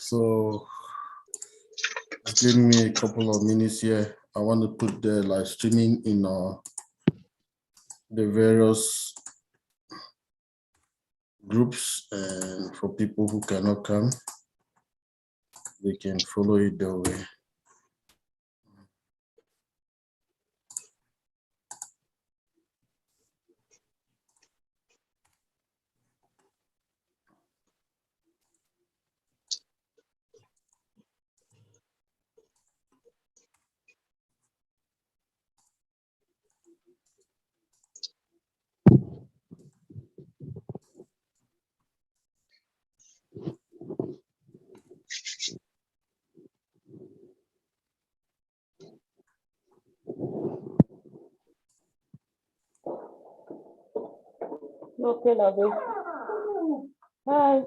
So just give me a couple of minutes here. I want to put the live streaming in the various groups, and for people who cannot come, they can follow it that way. Okay, lovey. Hi.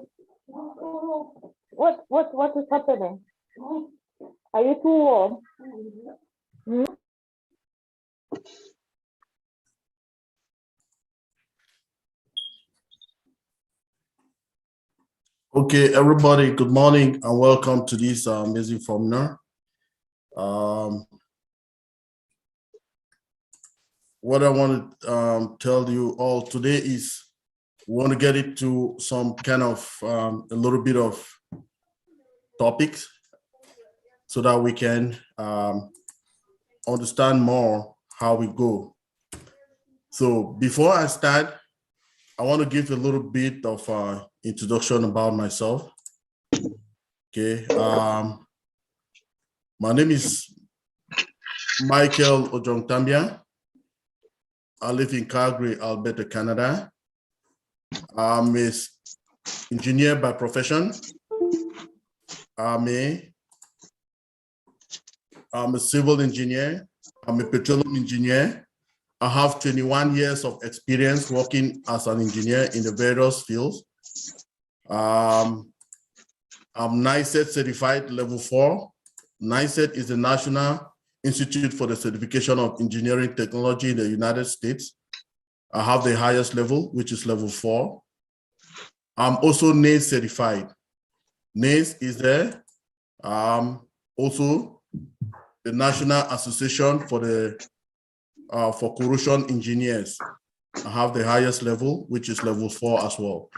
What is happening? Are you too warm? Hmm? Okay, everybody, good morning and welcome to this amazing seminar. What I want to tell you all today is we want to get into some kind of a little bit of topics so that we can understand more how we go. So before I start, I want to give a little bit of introduction about myself. Okay, my name is Michael Ojong-Tambia. I live in Calgary, Alberta, Canada. I'm an engineer by profession. I'm a civil engineer. I'm a petroleum engineer. I have 21 years of experience working as an engineer in the various fields. I'm NICET certified level 4. NICET is the National Institute for the Certification of Engineering Technology in the United States. I have the highest level, which is level 4. I'm also NACE certified. NACE is the also the National Association for the for corrosion engineers. I have the highest level, which is level 4 as well.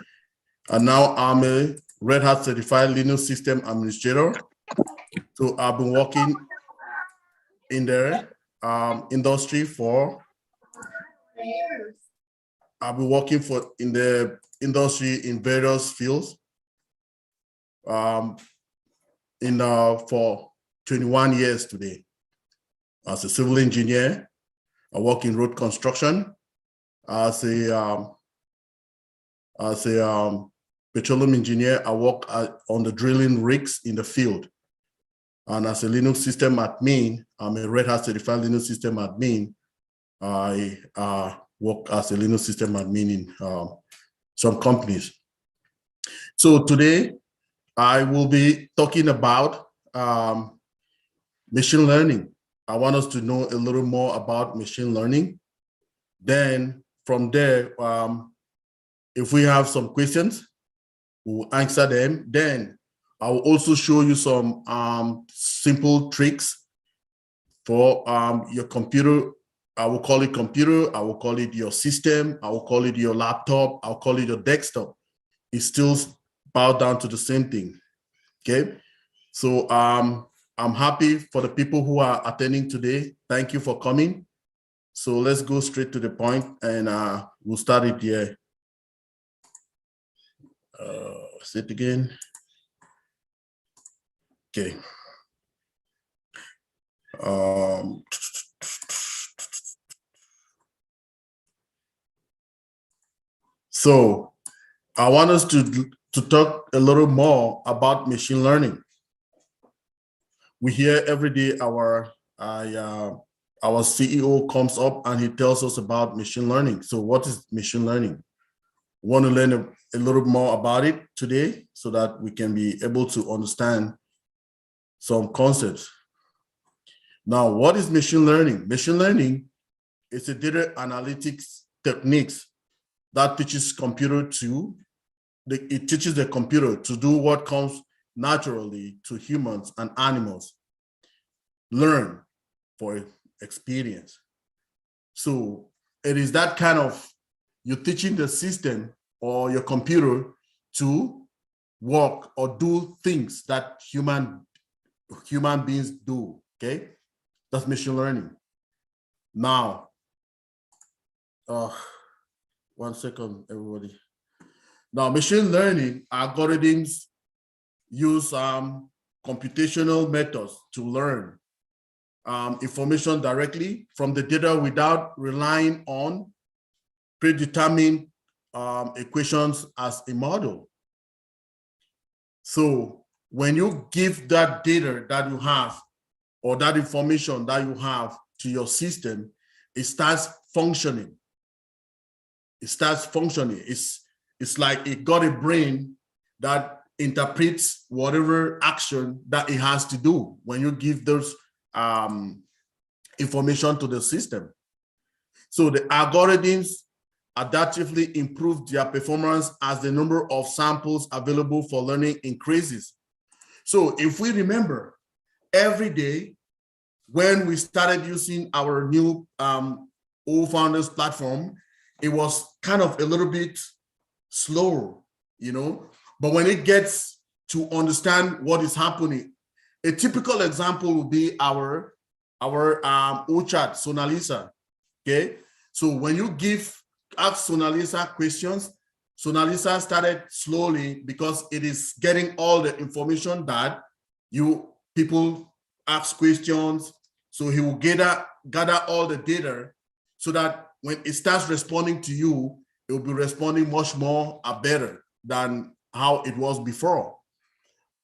And now I'm a Red Hat certified Linux system administrator. So I've been working in the industry for, I've been working for in the industry in various fields for 21 years today. As a civil engineer, I work in road construction. As a petroleum engineer, I work on the drilling rigs in the field. And as a Linux system admin, I'm a Red Hat certified Linux system admin. I work as a Linux system admin in some companies. So today, I will be talking about machine learning. I want us to know a little more about machine learning. Then from there, if we have some questions, we'll answer them. Then I will also show you some simple tricks for your computer. I will call it computer, I will call it your system, I will call it your laptop, I'll call it your desktop. It still bows down to the same thing, okay? So I'm happy for the people who are attending today. Thank you for coming. So let's go straight to the point and we'll start it here. Say it again. Okay. So I want us to talk a little more about machine learning. We hear every day our CEO comes up and he tells us about machine learning. So what is machine learning? We want to learn a little more about it today so that we can be able to understand some concepts. Now, what is machine learning? Machine learning is a data analytics techniques that teaches it teaches the computer to do what comes naturally to humans and animals learn for experience. So it is that kind of, you're teaching the system or your computer to work or do things that human beings do, okay? That's machine learning. Now, 1 second, everybody. Now, machine learning algorithms use computational methods to learn information directly from the data without relying on predetermined equations as a model. So when you give that data that you have or that information that you have to your system, it starts functioning. It starts functioning. It's like it got a brain that interprets whatever action that it has to do when you give those information to the system. So the algorithms adaptively improve their performance as the number of samples available for learning increases. So if we remember, every day when we started using our new O-Founders platform, it was kind of a little bit slower, you know, but when it gets to understand what is happening, a typical example would be our OChat, Sonalisa, okay? So when you ask Sonalisa questions, Sonalisa started slowly because it is getting all the information that people ask questions. So he will gather all the data so that when it starts responding to you, it will be responding much more better than how it was before.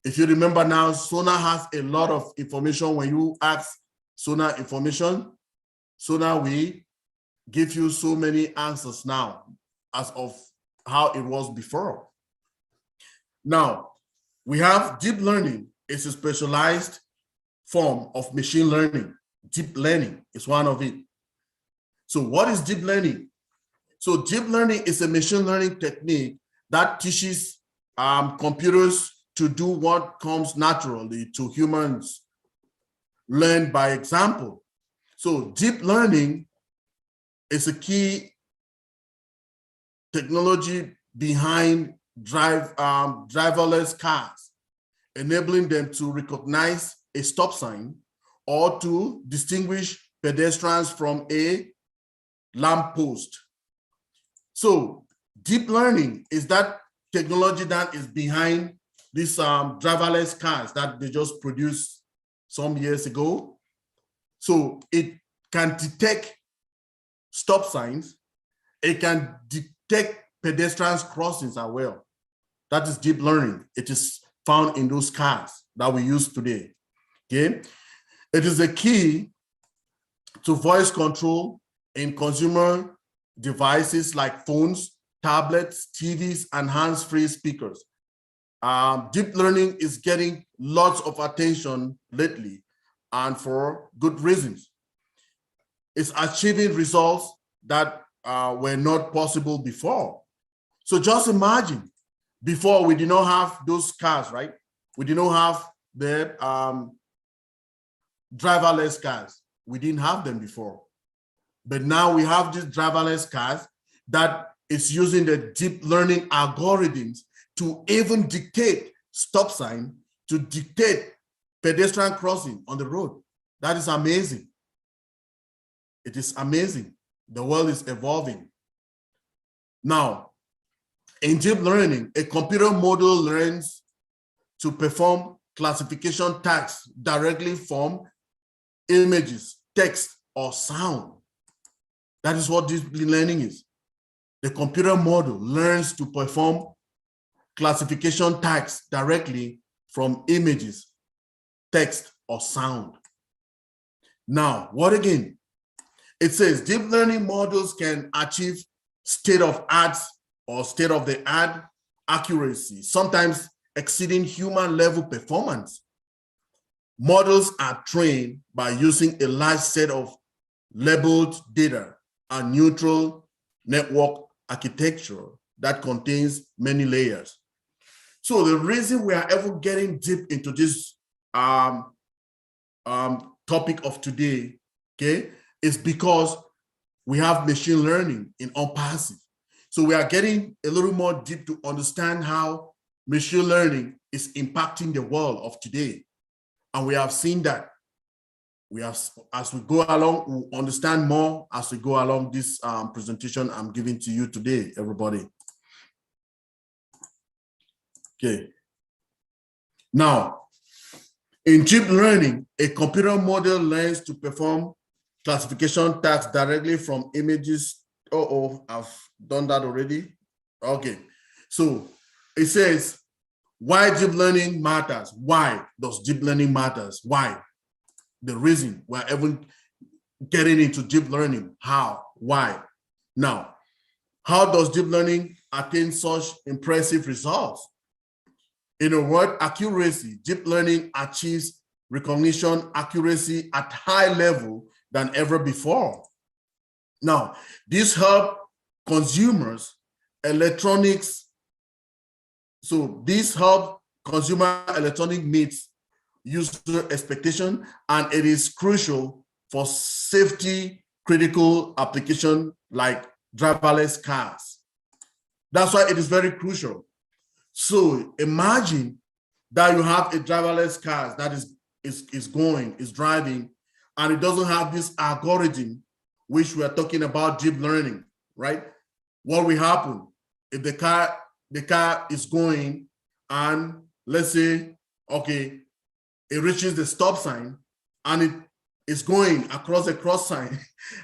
If you remember now, Sona has a lot of information. When you ask Sona information, Sona will give you so many answers now as of how it was before. Now, we have deep learning. It's a specialized form of machine learning. Deep learning is one of it. So what is deep learning? So deep learning is a machine learning technique that teaches computers to do what comes naturally to humans, learn by example. So deep learning is a key technology behind driverless cars, enabling them to recognize a stop sign or to distinguish pedestrians from a lamppost. So deep learning is that technology that is behind these driverless cars that they just produced some years ago. So it can detect stop signs. It can detect pedestrians crossings as well. That is deep learning. It is found in those cars that we use today, okay? It is a key to voice control in consumer devices like phones, tablets, TVs, and hands-free speakers. Deep learning is getting lots of attention lately, and for good reasons. It's achieving results that were not possible before. So just imagine, before we did not have those cars, right? We did not have the driverless cars. We didn't have them before. But now we have these driverless cars that is using the deep learning algorithms to even dictate stop sign, to dictate pedestrian crossing on the road. That is amazing. It is amazing. The world is evolving. Now, in deep learning, a computer model learns to perform classification tasks directly from images, text, or sound. That is what deep learning is. The computer model learns to perform classification tasks directly from images, text, or sound. Now, what again? It says deep learning models can achieve state-of-art or state-of-the-art accuracy, sometimes exceeding human level performance. Models are trained by using a large set of labeled data and neutral network architecture that contains many layers. So the reason we are ever getting deep into this topic of today, okay, is because we have machine learning in OnPassive. So we are getting a little more deep to understand how machine learning is impacting the world of today. And we have seen that as we go along, we'll understand more as we go along this presentation I'm giving to you today, everybody. Okay. Now, in deep learning, a computer model learns to perform classification tasks directly from images. I've done that already. Okay. So it says, why deep learning matters. Why does deep learning matters? Why? The reason we're even getting into deep learning. How? Why? Now, how does deep learning attain such impressive results? In a word, accuracy, deep learning achieves recognition accuracy at high level than ever before. Now, this helps consumers, electronics. So this helps consumer electronic meets user expectation, and it is crucial for safety critical application like driverless cars. That's why it is very crucial. So imagine that you have a driverless car that is driving, and it doesn't have this algorithm, which we are talking about deep learning, right? What will happen if the car is going, and let's say, okay, it reaches the stop sign and it is going across the cross sign,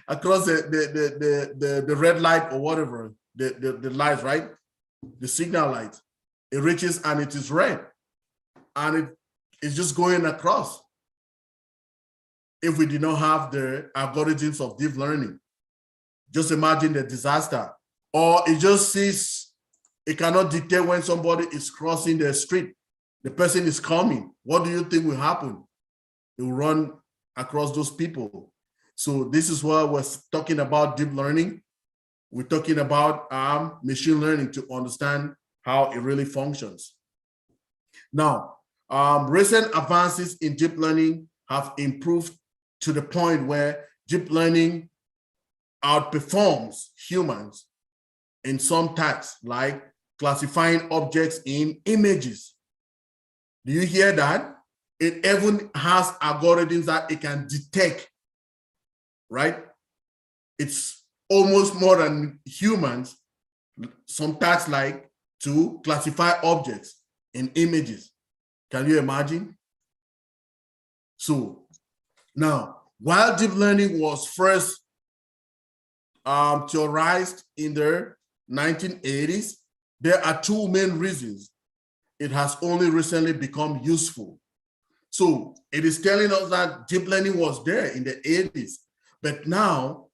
across the red light or whatever, the light, right? The signal light. It reaches and it is red, and it is just going across. If we did not have the algorithms of deep learning, just imagine the disaster. Or it just sees, it cannot detect when somebody is crossing the street. The person is coming. What do you think will happen? It will run across those people. So this is why we're talking about deep learning. We're talking about machine learning to understand how it really functions. Now, recent advances in deep learning have improved to the point where deep learning outperforms humans in some tasks, like classifying objects in images. Do you hear that? It even has algorithms that it can detect, right? It's almost more than humans, some tasks like to classify objects in images. Can you imagine? So now, while deep learning was first theorized in the 1980s, there are two main reasons it has only recently become useful. So it is telling us that deep learning was there in the 80s, but now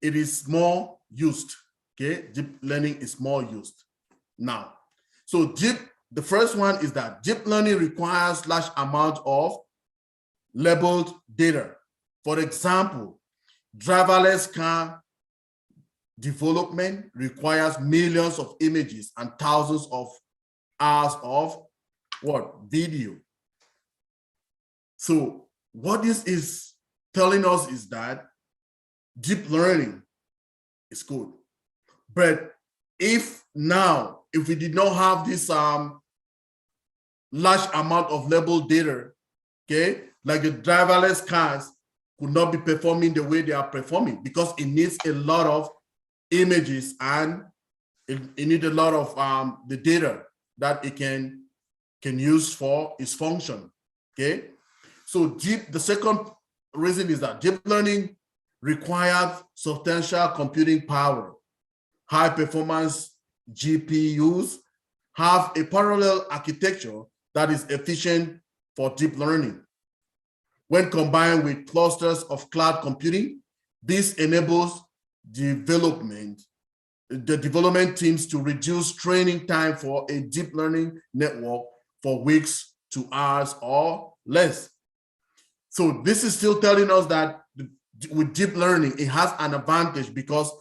it is more used, okay? Deep learning is more used now. So the first one is that deep learning requires large amount of labeled data. For example, driverless car development requires millions of images and thousands of hours of what? Video. So what this is telling us is that deep learning is good. But if we did not have this large amount of labeled data, okay, like the driverless cars could not be performing the way they are performing because it needs a lot of images and it needs a lot of the data that it can use for its function, okay? So the second reason is that deep learning requires substantial computing power. High performance GPUs have a parallel architecture that is efficient for deep learning. When combined with clusters of cloud computing, this enables the development teams to reduce training time for a deep learning network for weeks to hours or less. So this is still telling us that with deep learning, it has an advantage because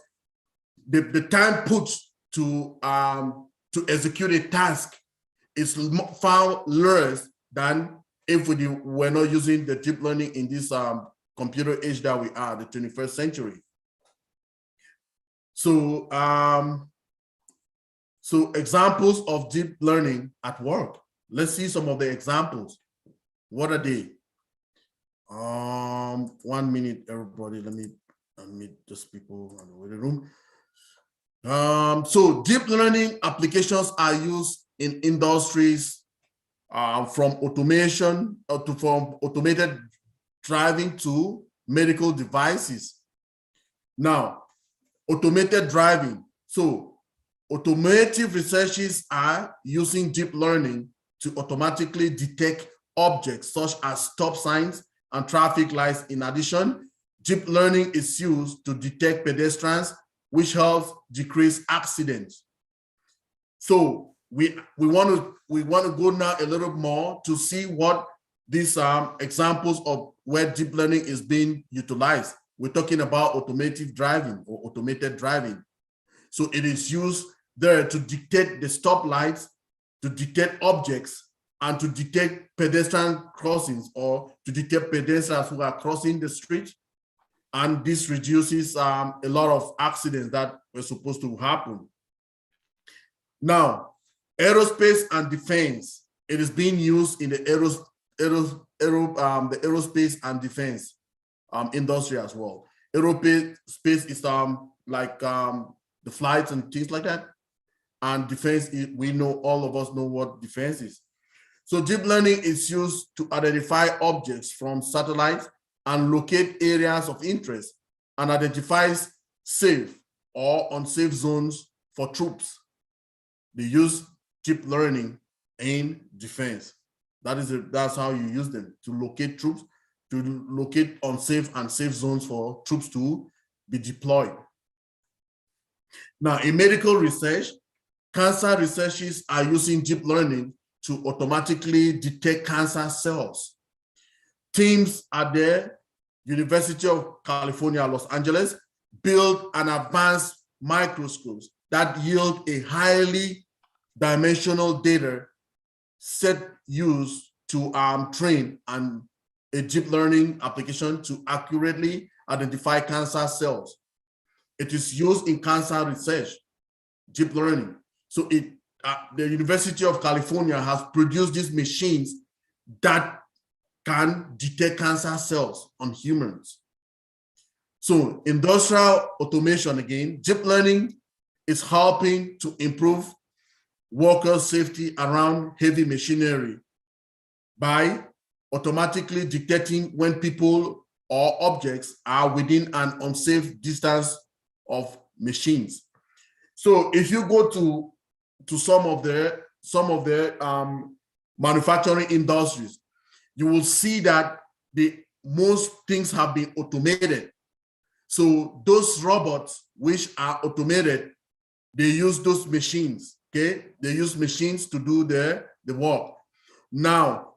the time put to execute a task is far less than if we were not using the deep learning in this computer age that we are, the 21st century. So, so examples of deep learning at work. Let's see some of the examples. What are they? 1 minute, everybody. Let me unmute just people in the waiting room. So deep learning applications are used in industries from automation from automated driving to medical devices. Now, automated driving. So automotive researchers are using deep learning to automatically detect objects such as stop signs and traffic lights. In addition, deep learning is used to detect pedestrians, which helps decrease accidents. So we want to go now a little more to see what these examples of where deep learning is being utilized. We're talking about automated driving or automated driving. So it is used there to detect the stoplights, to detect objects, and to detect pedestrian crossings or to detect pedestrians who are crossing the street. And this reduces a lot of accidents that were supposed to happen. Now, aerospace and defense, it is being used in the aerospace and defense industry as well. Aerospace is like the flights and things like that. And defense, we know, all of us know what defense is. So deep learning is used to identify objects from satellites and locate areas of interest and identifies safe or unsafe zones for troops. They use deep learning in defense. That's how you use them, to locate troops, to locate unsafe and safe zones for troops to be deployed. Now, in medical research, cancer researchers are using deep learning to automatically detect cancer cells. Teams at the University of California, Los Angeles, build an advanced microscopes that yield a highly dimensional data set used to train a deep learning application to accurately identify cancer cells. It is used in cancer research, deep learning. So the University of California has produced these machines that can detect cancer cells on humans. So industrial automation, again, deep learning is helping to improve worker safety around heavy machinery by automatically detecting when people or objects are within an unsafe distance of machines. So if you go to some of the manufacturing industries, you will see that most things have been automated. So those robots which are automated, they use those machines, okay? They use machines to do the work. Now,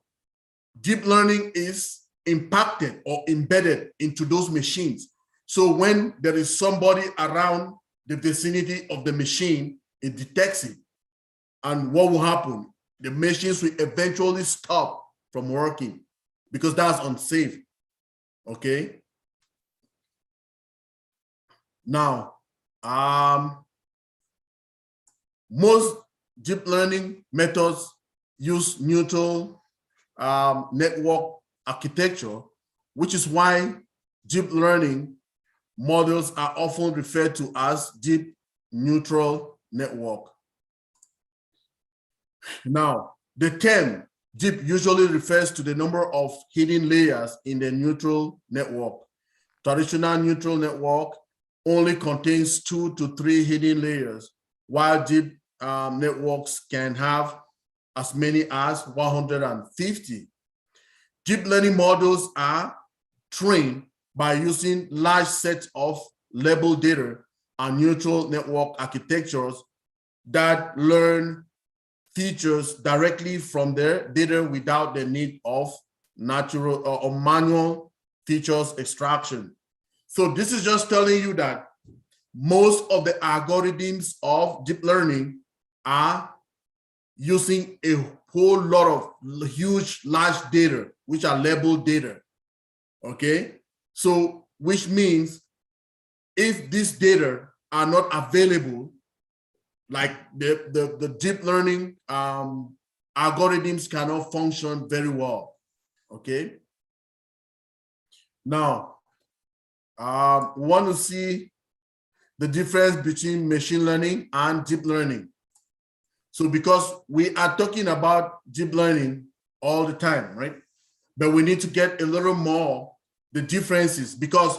deep learning is impacted or embedded into those machines. So when there is somebody around the vicinity of the machine, it detects it. And what will happen? The machines will eventually stop from working because that's unsafe, okay? Now, most deep learning methods use neutral network architecture, which is why deep learning models are often referred to as deep neural network. Now, the term deep usually refers to the number of hidden layers in the neural network. Traditional neural network only contains 2 to 3 hidden layers, while deep networks can have as many as 150. Deep learning models are trained by using large sets of labeled data and neural network architectures that learn features directly from their data without the need of natural or manual features extraction. So this is just telling you that most of the algorithms of deep learning are using a whole lot of huge, large data, which are labeled data, okay? So, which means if these data are not available, like the deep learning algorithms cannot function very well, okay? Now, we want to see the difference between machine learning and deep learning. So because we are talking about deep learning all the time, right? But we need to get a little more the differences, because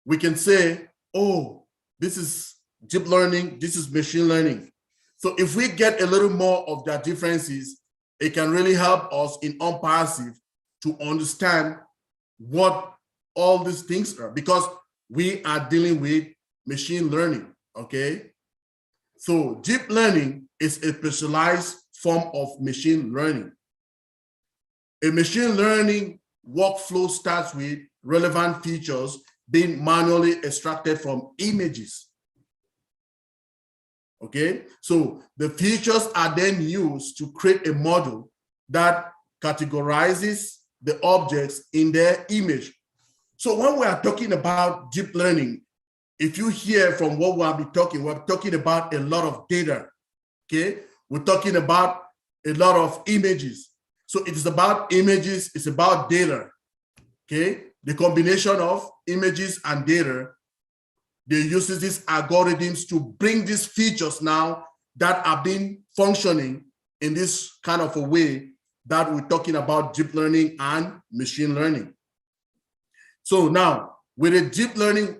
we can say, oh, this is deep learning, this is machine learning. So if we get a little more of their differences, it can really help us in OnPassive to understand what all these things are, because we are dealing with machine learning, okay? So deep learning is a specialized form of machine learning. A machine learning workflow starts with relevant features being manually extracted from images. Okay, so the features are then used to create a model that categorizes the objects in their image. So when we are talking about deep learning, if you hear from what we'll be talking, we're talking about a lot of data, okay? We're talking about a lot of images. So it is about images, it's about data, okay? The combination of images and data, they use these algorithms to bring these features now that are being functioning in this kind of a way that we're talking about deep learning and machine learning. So now with a deep learning,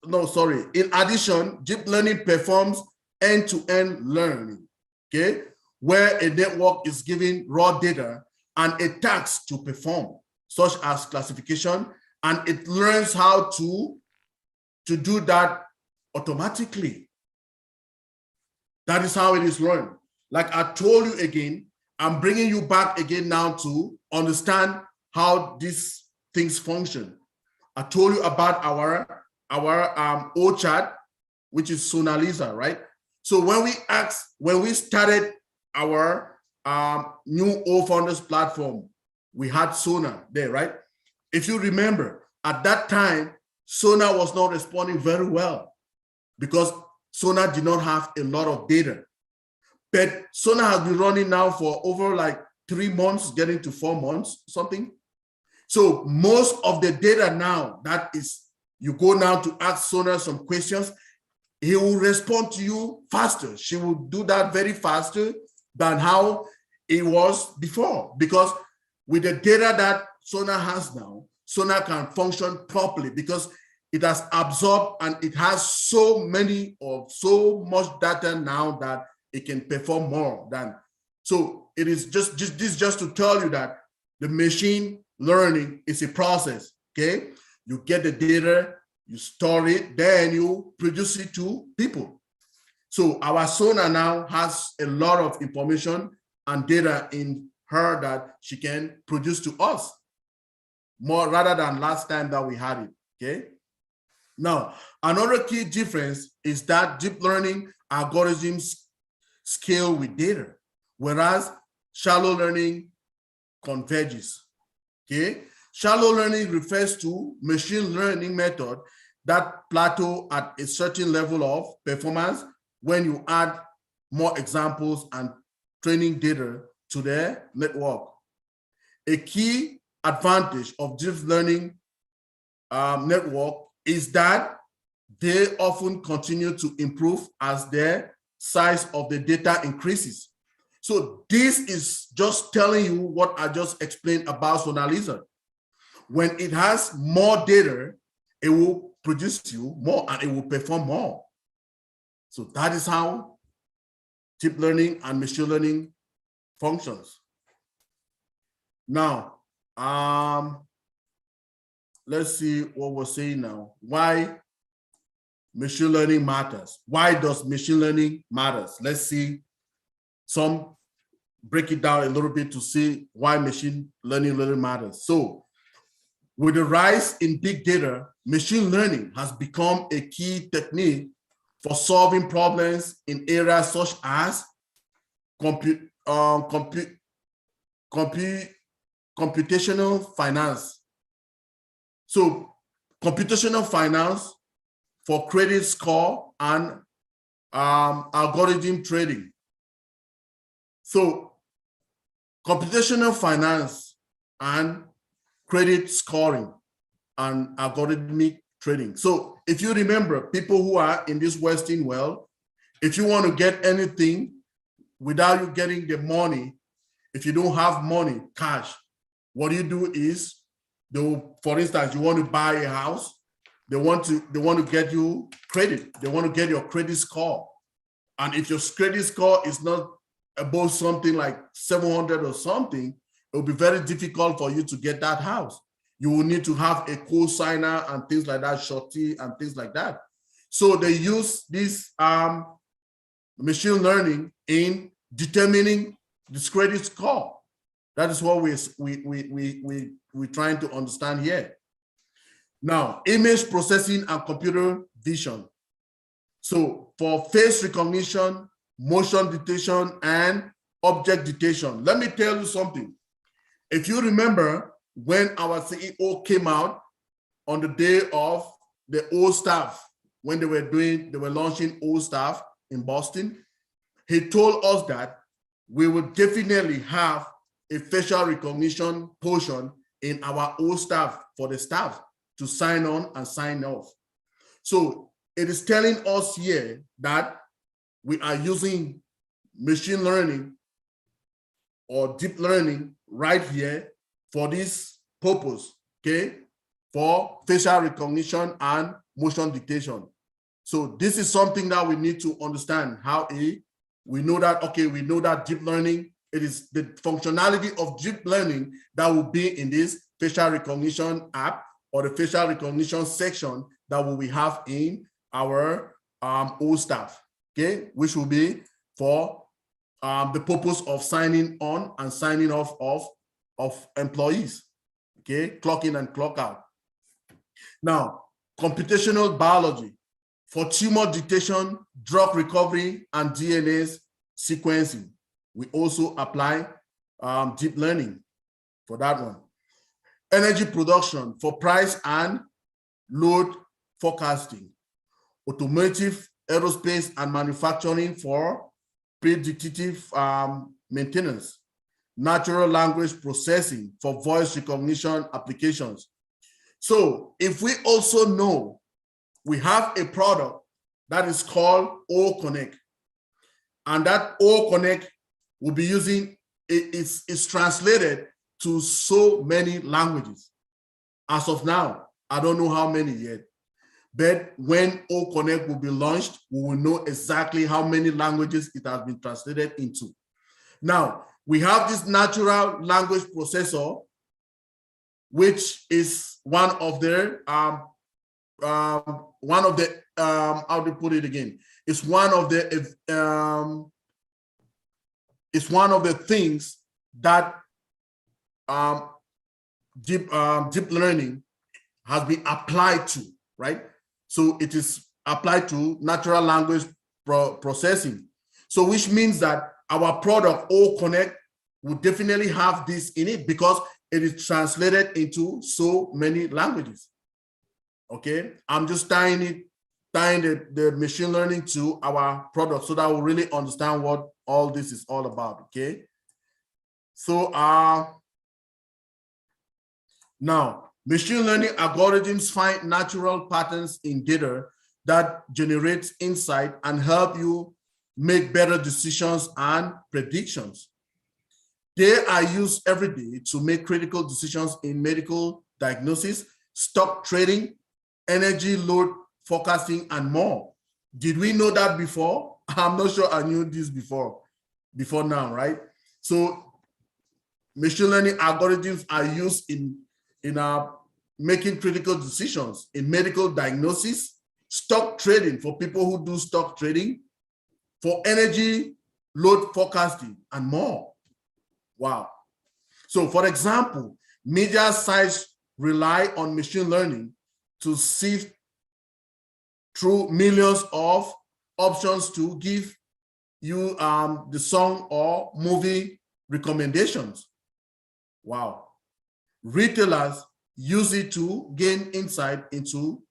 in addition, deep learning performs end-to-end learning, okay? Where a network is given raw data and a task to perform, such as classification, and it learns how to do that automatically. That is how it is learned. Like I told you again, I'm bringing you back again now to understand how these things function. I told you about our OChat, which is Sonaliza, right? So when we started our new O-Founders platform, we had Sona there, right? If you remember, at that time, Sona was not responding very well because Sona did not have a lot of data. But Sona has been running now for over like 3 months, getting to 4 months, something. So most of the data now, that is, you go now to ask Sona some questions, he will respond to you faster. She will do that very faster than how it was before, because with the data that Sona has now, Sona can function properly because it has absorbed and it has so much data now that it can perform more than. So it is just to tell you that the machine learning is a process, okay? You get the data, you store it, then you produce it to people. So our Sona now has a lot of information and data in her that she can produce to us more rather than last time that we had it, okay? Now, another key difference is that deep learning algorithms scale with data, whereas shallow learning converges, okay? Shallow learning refers to machine learning method that plateau at a certain level of performance when you add more examples and training data to their network. A key advantage of deep learning network is that they often continue to improve as the size of the data increases. So this is just telling you what I just explained about Sonaliza. When it has more data, it will produce you more and it will perform more. So that is how deep learning and machine learning functions. Now, let's see what we're saying now. Why machine learning matters. Why does machine learning matters? Let's see break it down a little bit to see why machine learning really matters. So with the rise in big data, machine learning has become a key technique for solving problems in areas such as computational finance. So computational finance for credit score and algorithm trading. So computational finance and credit scoring and algorithmic trading. So if you remember, people who are in this Western world, if you want to get anything without you getting the money, if you don't have money, cash, what you do is, for instance, you want to buy a house, they want to get you credit. They want to get your credit score. And if your credit score is not above something like 700 or something, it will be very difficult for you to get that house. You will need to have a co-signer and things like that, surety and things like that. So they use this machine learning in determining this credit score. That is what we're trying to understand here. Now, image processing and computer vision. So for face recognition, motion detection, and object detection, let me tell you something. If you remember when our CEO came out on the day of the OSTAF, when they were launching OSTAF in Boston, he told us that we would definitely have a facial recognition portion in our OSTAF for the staff to sign on and sign off. So it is telling us here that we are using machine learning or deep learning right here for this purpose, okay, for facial recognition and motion detection. So this is something that we need to understand how we know that, okay, we know that deep learning, it is the functionality of deep learning that will be in this facial recognition app or the facial recognition section that we have in our OSTAF, okay, which will be for the purpose of signing on and signing off of employees, okay, clock in and clock out. Now, computational biology for tumor detection, drug recovery, and DNA sequencing. We also apply deep learning for that one. Energy production for price and load forecasting. Automotive, aerospace, and manufacturing for predictive maintenance. Natural language processing for voice recognition applications. So if we also know we have a product that is called OConnect, and that OConnect will be using, it's translated to so many languages. As of now, I don't know how many yet, but when OConnect will be launched, we will know exactly how many languages it has been translated into. Now, we have this natural language processor, which is one of the, how to put it again? It's one of the things that deep learning has been applied to, right? So it is applied to natural language processing. So which means that our product OConnect will definitely have this in it because it is translated into so many languages. Okay, I'm just tying the machine learning to our product so that we'll really understand what all this is all about. Okay, so now machine learning algorithms find natural patterns in data that generates insight and help you make better decisions and predictions. They are used every day to make critical decisions in medical diagnosis, stock trading, energy load forecasting, and more. Did we know that before? I'm not sure I knew this before now, right? So machine learning algorithms are used in making critical decisions in medical diagnosis, stock trading for people who do stock trading, for energy load forecasting, and more. Wow. So for example, media sites rely on machine learning to sift through millions of options to give you the song or movie recommendations. Wow. Retailers use it to gain insight into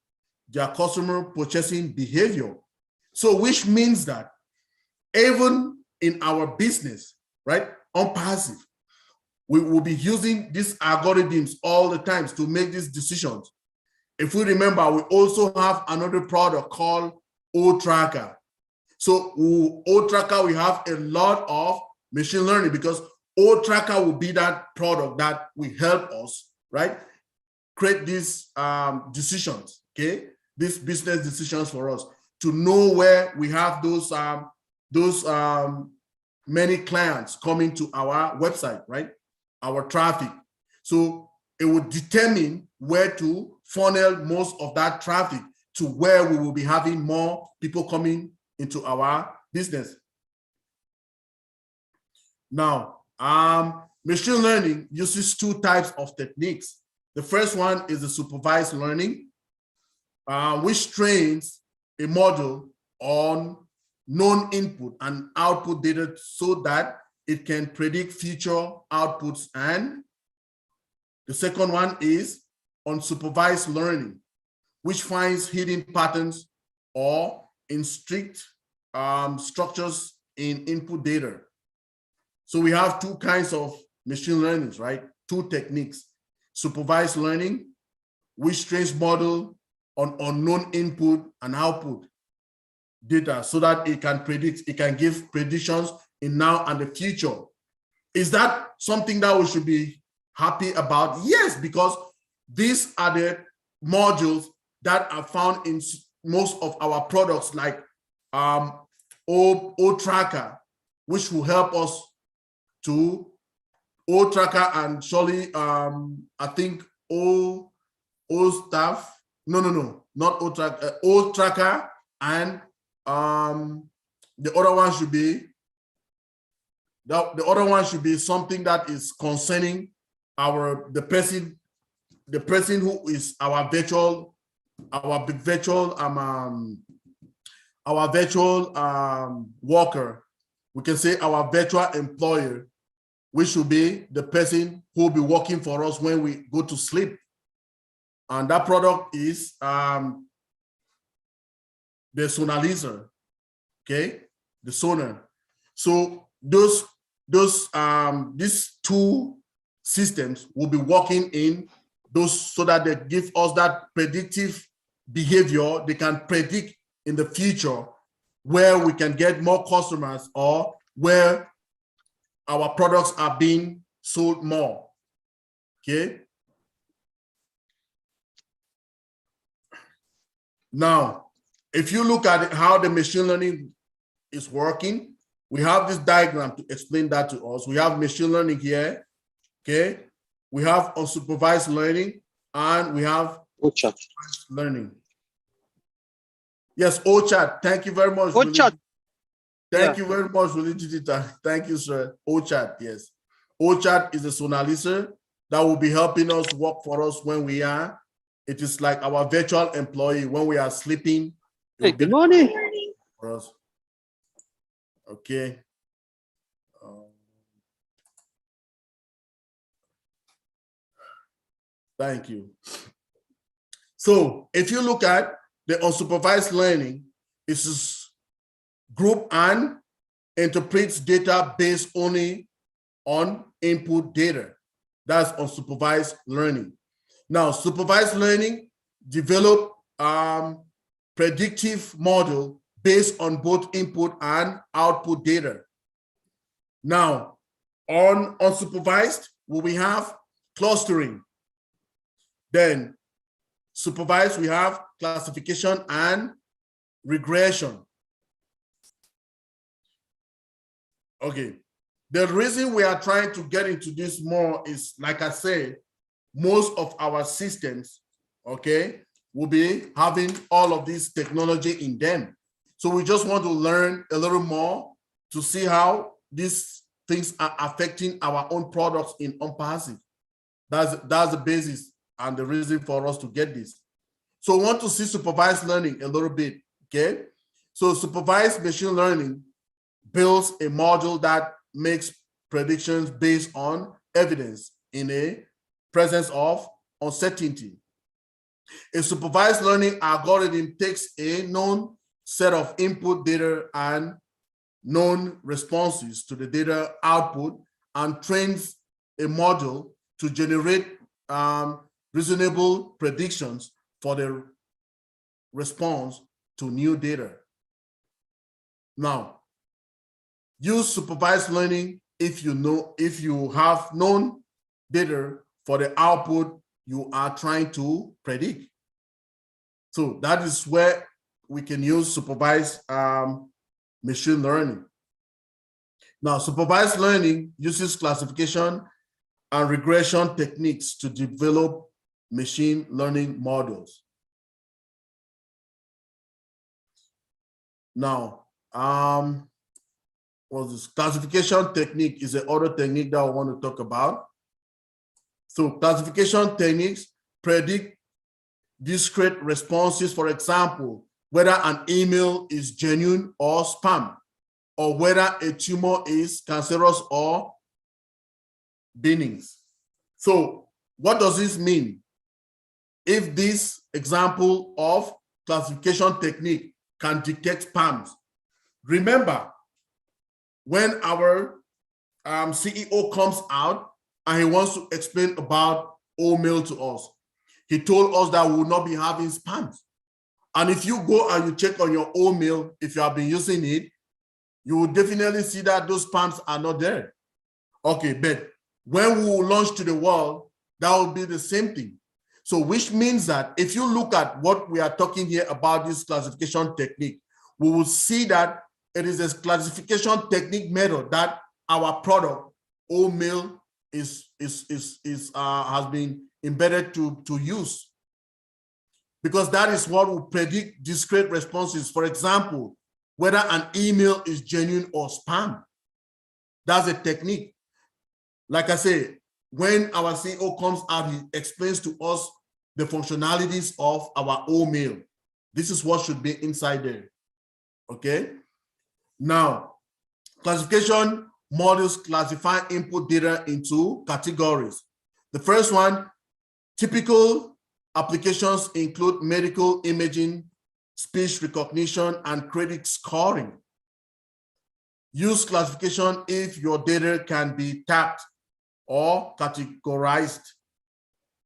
their customer purchasing behavior. So which means that even in our business, right, on passive, we will be using these algorithms all the time to make these decisions. If we remember, we also have another product called O-Tracker. So O-Tracker, we have a lot of machine learning because O-Tracker will be that product that will help us, right, create these decisions, okay, these business decisions for us to know where we have those many clients coming to our website, right, our traffic. So it will determine where to funnel most of that traffic to where we will be having more people coming into our business. Now, machine learning uses two types of techniques. The first one is the supervised learning, which trains a model on known input and output data so that it can predict future outputs. And the second one is unsupervised learning, which finds hidden patterns or in strict structures in input data. So we have two kinds of machine learnings, right? Two techniques. Supervised learning, which trains model on unknown input and output data so that it can predict, it can give predictions in now and the future. Is that something that we should be happy about? Yes, because these are the modules that are found in most of our products like O-Tracker, which will help us to O-Tracker and surely I think O-Staff, no, not O-Tracker, O-Tracker and the other one should be something that is concerning the person who is our virtual worker. We can say our virtual employer, which should be the person who will be working for us when we go to sleep. And that product is the Sonalizer, okay, the Sonar. So these two systems will be working in those so that they give us that predictive behavior. They can predict in the future where we can get more customers or where our products are being sold more, okay? Now, if you look at how the machine learning is working, we have this diagram to explain that to us. We have machine learning here, okay? We have unsupervised learning and we have O-Chat. learning. Yes, O-Chat, thank you very much. O-Chat. Thank you very much, Willie. Thank you, sir. O-Chat, yes. O-Chat is a Sonalizer that will be helping us work for us when we are. It is like our virtual employee when we are sleeping. Hey, good morning. For us. Okay. Thank you. So if you look at the unsupervised learning, it is group and interprets data based only on input data. That's unsupervised learning. Now, supervised learning develop predictive model based on both input and output data. Now, on unsupervised, we have clustering. Then supervised, we have classification and regression. Okay, the reason we are trying to get into this more is, like I said, most of our systems, okay, will be having all of this technology in them. So we just want to learn a little more to see how these things are affecting our own products in OnPassive. That's the basis and the reason for us to get this. So we want to see supervised learning a little bit, okay? So supervised machine learning builds a module that makes predictions based on evidence in a presence of uncertainty. A supervised learning algorithm takes a known set of input data and known responses to the data output and trains a module to generate reasonable predictions for the response to new data. Now, use supervised learning if you have known data for the output you are trying to predict. So that is where we can use supervised machine learning. Now, supervised learning uses classification and regression techniques to develop machine learning models. Now, what this classification technique is another technique that I want to talk about. So classification techniques predict discrete responses. For example, whether an email is genuine or spam, or whether a tumor is cancerous or benign. So what does this mean? If this example of classification technique can detect spams, remember when our CEO comes out and he wants to explain about mail to us, he told us that we will not be having spams. And if you go and you check on your mail, if you have been using it, you will definitely see that those spams are not there. Okay, but when we will launch to the world, that will be the same thing. So which means that if you look at what we are talking here about this classification technique, we will see that it is a classification technique method that our product, mail, has been embedded to use. Because that is what will predict discrete responses. For example, whether an email is genuine or spam. That's a technique. Like I say, when our CEO comes out, he explains to us the functionalities of our mail. This is what should be inside there. Okay. Now, classification models classify input data into categories. The first one, typical applications include medical imaging, speech recognition, and credit scoring. Use classification if your data can be tagged or categorized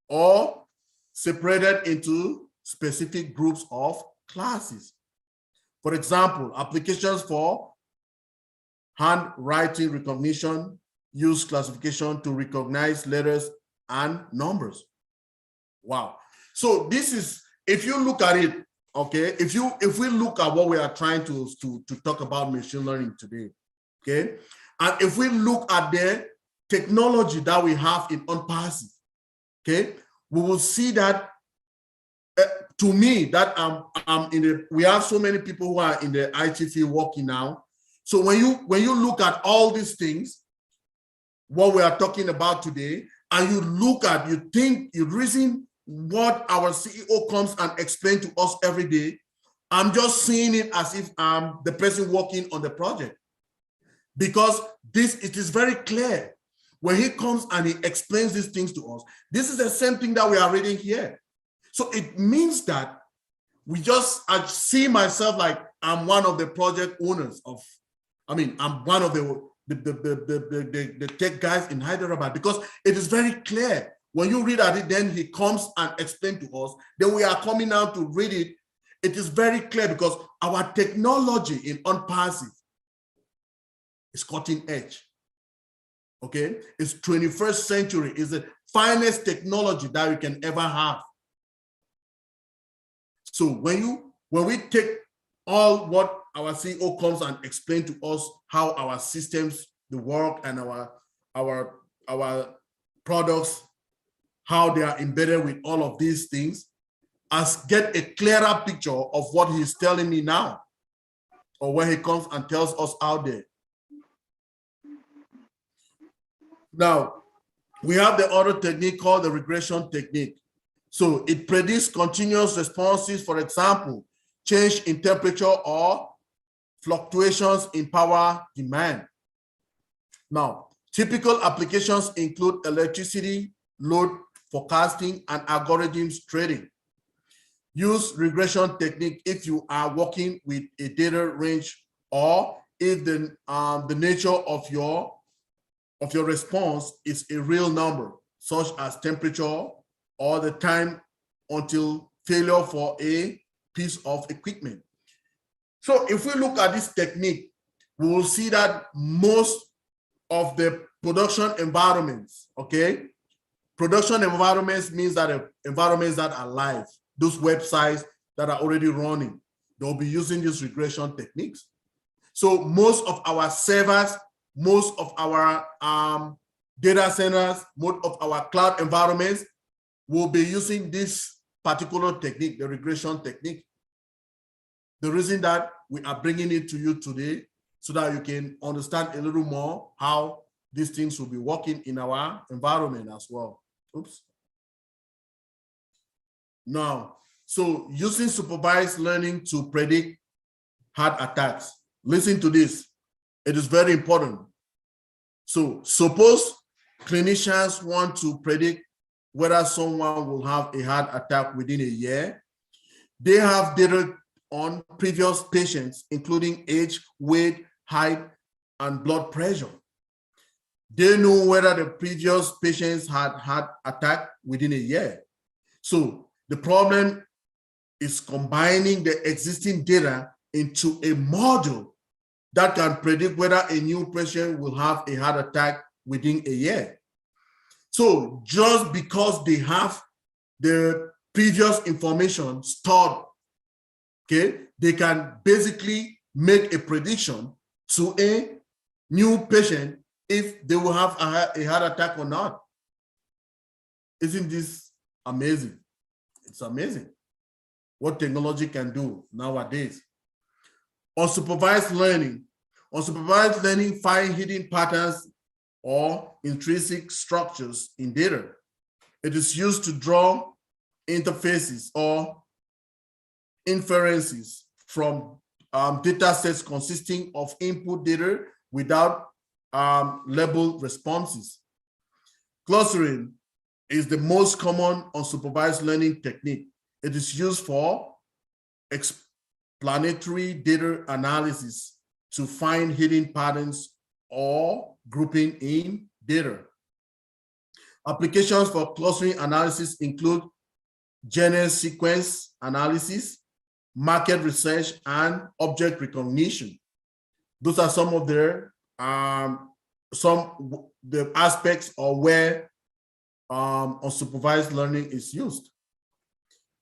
or separated into specific groups of classes. For example, applications for handwriting recognition use classification to recognize letters and numbers. Wow. So this is, if you look at it, okay, if we look at what we are trying to talk about machine learning today, okay, and if we look at the technology that we have in OnPassive, okay, we will see that to me that we have so many people who are in the IT field working now. So when you look at all these things, what we are talking about today, and you look at, you think, you reason what our CEO comes and explains to us every day, I'm just seeing it as if I'm the person working on the project. Because it is very clear when he comes and he explains these things to us. This is the same thing that we are reading here. So it means that I see myself like I'm one of the project owners of, I'm one of the tech guys in Hyderabad, because it is very clear. When you read at it, then he comes and explains to us, then we are coming out to read it. It is very clear because our technology in OnPassive is cutting edge. Okay, it's 21st century, is the finest technology that we can ever have. So when we take all what our CEO comes and explain to us, how our systems, the work, and our products, how they are embedded with all of these things, as get a clearer picture of what he's telling me now, or when he comes and tells us out there. Now, we have the other technique called the regression technique. So it predicts continuous responses, for example, change in temperature or fluctuations in power demand. Now, typical applications include electricity, load forecasting, and algorithms trading. Use regression technique if you are working with a data range, or if the nature of your response is a real number, such as temperature or the time until failure for a piece of equipment. So if we look at this technique, we will see that most of the production environments, okay? Production environments means that environments that are live, those websites that are already running, they'll be using these regression techniques. So most of our servers, most of our data centers, most of our cloud environments will be using this particular technique, the regression technique. The reason that we are bringing it to you today, so that you can understand a little more how these things will be working in our environment as well. Oops. Now, so using supervised learning to predict heart attacks. Listen to this. It is very important. So suppose clinicians want to predict whether someone will have a heart attack within a year. They have data on previous patients, including age, weight, height, and blood pressure. They know whether the previous patients had had attack within a year. So the problem is combining the existing data into a model that can predict whether a new patient will have a heart attack within a year. So just because they have the previous information stored, okay, they can basically make a prediction to a new patient if they will have a heart attack or not. Isn't this amazing? It's amazing what technology can do nowadays. Unsupervised learning find hidden patterns or intrinsic structures in data. It is used to draw interfaces or inferences from data sets consisting of input data without labeled responses. Clustering is the most common unsupervised learning technique. It is used for explanatory data analysis to find hidden patterns or grouping in data. Applications for clustering analysis include genus sequence analysis, market research, and object recognition. Those are some of the aspects of where unsupervised learning is used.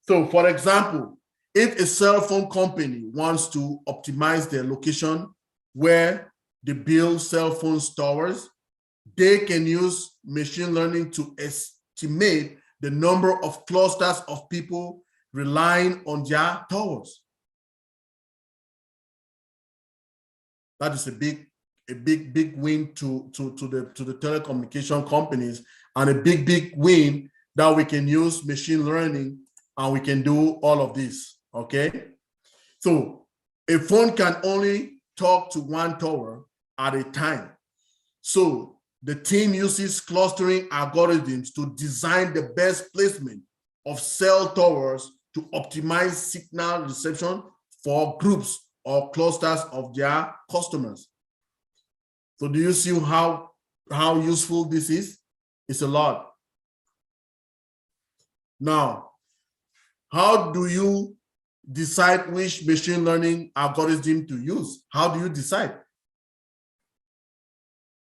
So for example, if a cell phone company wants to optimize their location where they build cell phone towers, they can use machine learning to estimate the number of clusters of people relying on their towers. That is a big win to the telecommunication companies, and a big win that we can use machine learning and we can do all of this, okay? So a phone can only talk to one tower at a time. So the team uses clustering algorithms to design the best placement of cell towers to optimize signal reception for groups or clusters of their customers. So do you see how useful this is? It's a lot. Now, how do you decide which machine learning algorithm to use? How do you decide?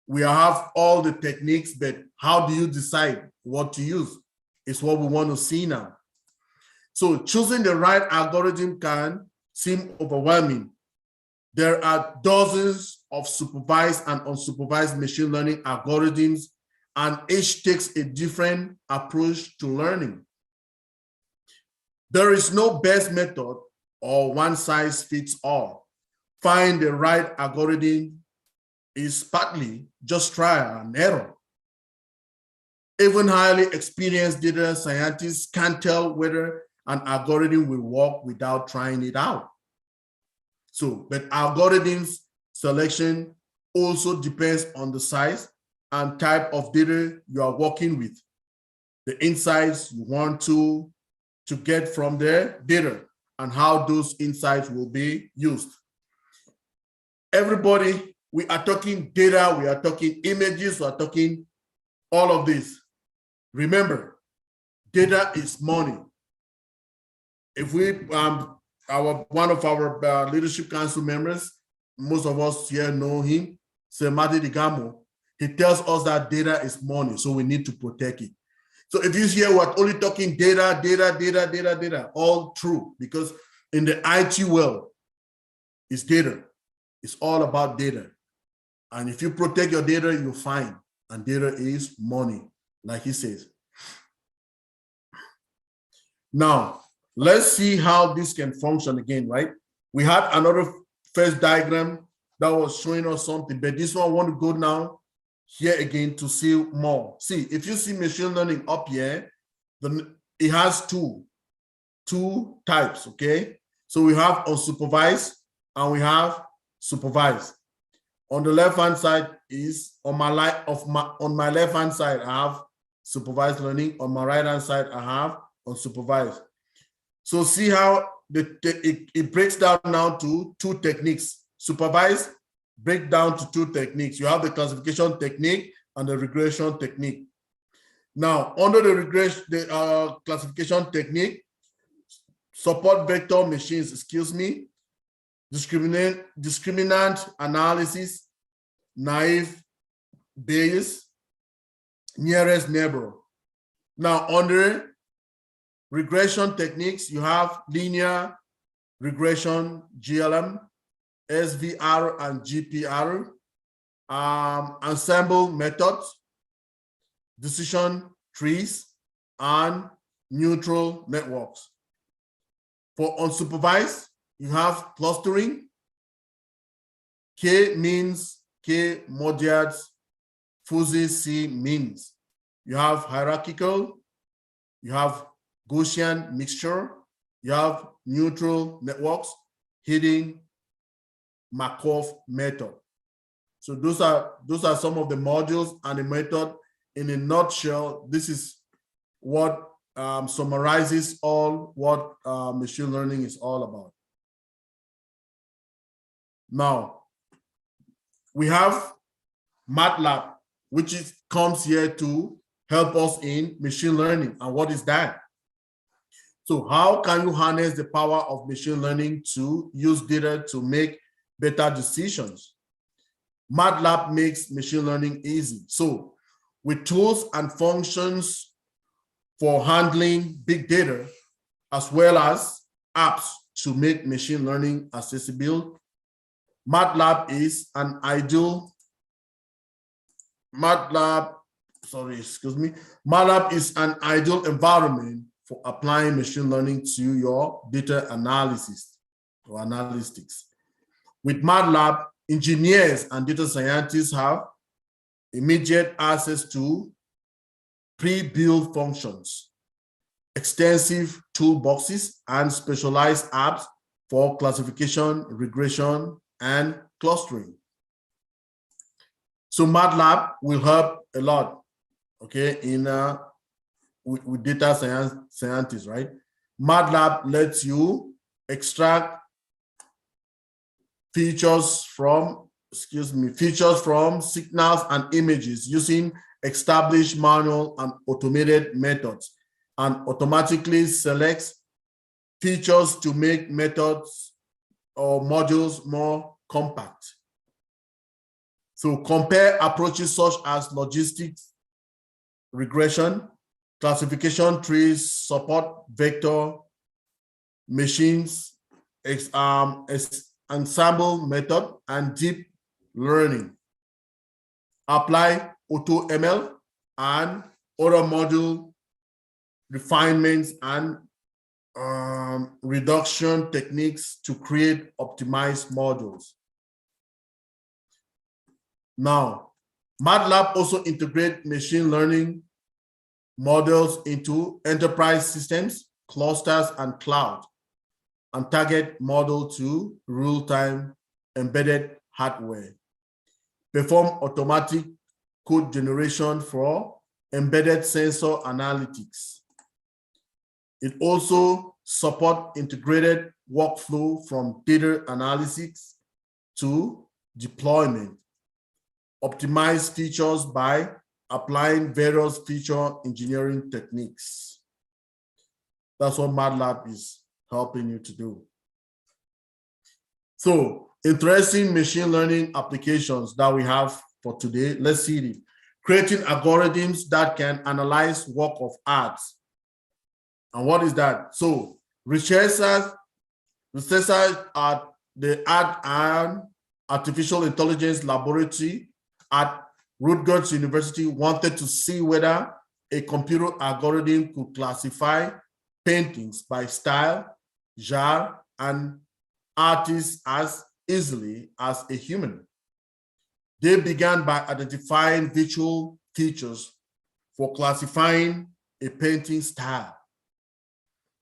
We have all the techniques, but how do you decide what to use? It's what we want to see now. So choosing the right algorithm can seem overwhelming. There are dozens of supervised and unsupervised machine learning algorithms, and each takes a different approach to learning. There is no best method or one size fits all. Find the right algorithm is partly just trial and error. Even highly experienced data scientists can't tell whether an algorithm will work without trying it out. So, but algorithms selection also depends on the size and type of data you are working with, the insights you want to get from their data and how those insights will be used. Everybody, we are talking data, we are talking images, we are talking all of this. Remember, data is money. If we, one of our leadership council members, most of us here know him, Sir Mati Digamo, he tells us that data is money, so we need to protect it. So if you hear we're only talking data, all true, because in the IT world, it's data. It's all about data. And if you protect your data, you'll find, and data is money, like he says. Now, let's see how this can function again, right? We had another first diagram that was showing us something, but this one I want to go now here again to see more. See, if you see machine learning up here, then it has two types, okay? So we have unsupervised and we have supervised. On the left-hand side is, on my left-hand side, I have supervised learning. On my right-hand side, I have unsupervised. So see how it breaks down now to two techniques. Supervised break down to two techniques. You have the classification technique and the regression technique. Now, under the classification technique, support vector machines, discriminant analysis, naive Bayes, nearest neighbor. Now, under regression techniques, you have linear regression, GLM, SVR and GPR, ensemble methods, decision trees, and neutral networks. For unsupervised, you have clustering, K-means, K-modiads, fuzzy C-means. You have hierarchical, you have Gaussian mixture, you have neutral networks, hidden Markov method. So those are some of the modules and the method. In a nutshell, this is what summarizes all what machine learning is all about. Now, we have MATLAB, which comes here to help us in machine learning. And what is that? So how can you harness the power of machine learning to use data to make better decisions? MATLAB makes machine learning easy. So with tools and functions for handling big data, as well as apps to make machine learning accessible, MATLAB is an ideal, MATLAB is an ideal environment for applying machine learning to your data analysis or analytics. With MATLAB, engineers and data scientists have immediate access to pre-built functions, extensive toolboxes, and specialized apps for classification, regression, and clustering. So MATLAB will help a lot, okay, in with data scientists, right? MATLAB lets you extract features from signals and images using established manual and automated methods, and automatically selects features to make methods or modules more compact. So compare approaches such as logistics, regression, classification trees, support vector machines, ensemble method, and deep learning. Apply AutoML and other module refinements and reduction techniques to create optimized modules. Now, MATLAB also integrates machine learning models into enterprise systems, clusters, and cloud. and target model to real-time embedded hardware. Perform automatic code generation for embedded sensor analytics. It also supports integrated workflow from data analysis to deployment. Optimize features by applying various feature engineering techniques. That's what MATLAB is helping you to do. So, interesting machine learning applications that we have for today. Let's see it. Creating algorithms that can analyze work of art. And what is that? So, researchers at the Art and Artificial Intelligence Laboratory at Rutgers University wanted to see whether a computer algorithm could classify paintings by style, genre, and artist as easily as a human. They began by identifying visual features for classifying a painting style.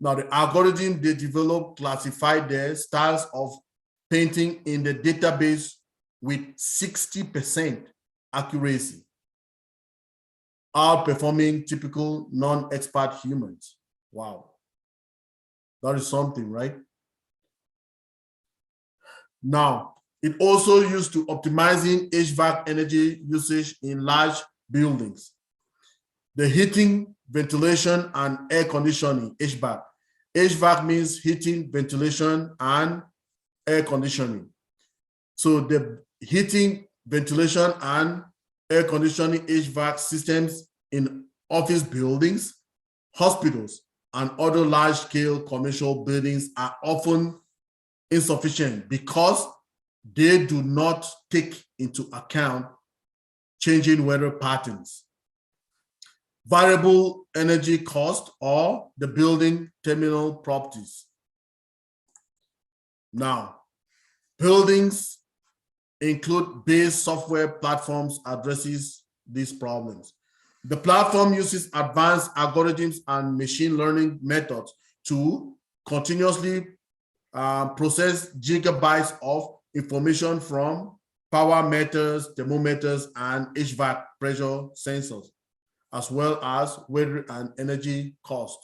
Now, the algorithm they developed classified their styles of painting in the database with 60% accuracy, outperforming typical non-expert humans. Wow. That is something, right? Now, it also used to optimizing HVAC energy usage in large buildings. The heating, ventilation, and air conditioning, HVAC. HVAC means heating, ventilation, and air conditioning. So the heating, ventilation, and air conditioning HVAC systems in office buildings, hospitals, and other large-scale commercial buildings are often insufficient because they do not take into account changing weather patterns, variable energy cost, or the building terminal properties. Now, buildings include base software platforms addresses these problems. The platform uses advanced algorithms and machine learning methods to continuously process gigabytes of information from power meters, thermometers, and HVAC pressure sensors, as well as weather and energy cost.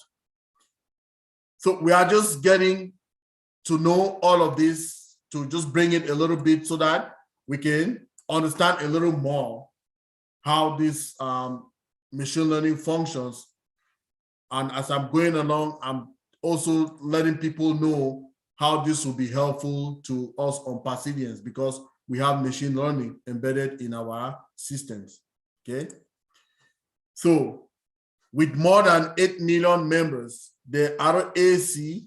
So we are just getting to know all of this to just bring it a little bit so that we can understand a little more how this machine learning functions. And as I'm going along, I'm also letting people know how this will be helpful to us on Persilience because we have machine learning embedded in our systems, okay? So with more than 8 million members, the RAC,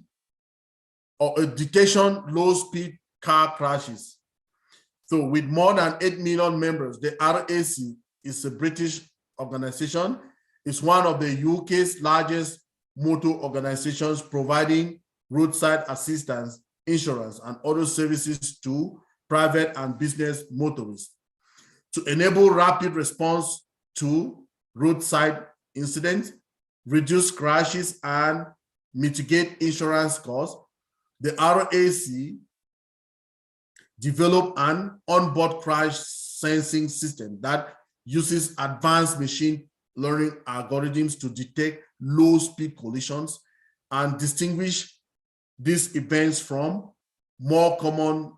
or a detection low-speed car crashes. So with more than 8 million members, the RAC is a British organization. It's one of the UK's largest motor organizations providing roadside assistance, insurance, and other services to private and business motorists. To enable rapid response to roadside incidents, reduce crashes, and mitigate insurance costs, the RAC developed an onboard crash sensing system that uses advanced machine learning algorithms to detect low-speed collisions and distinguish these events from more common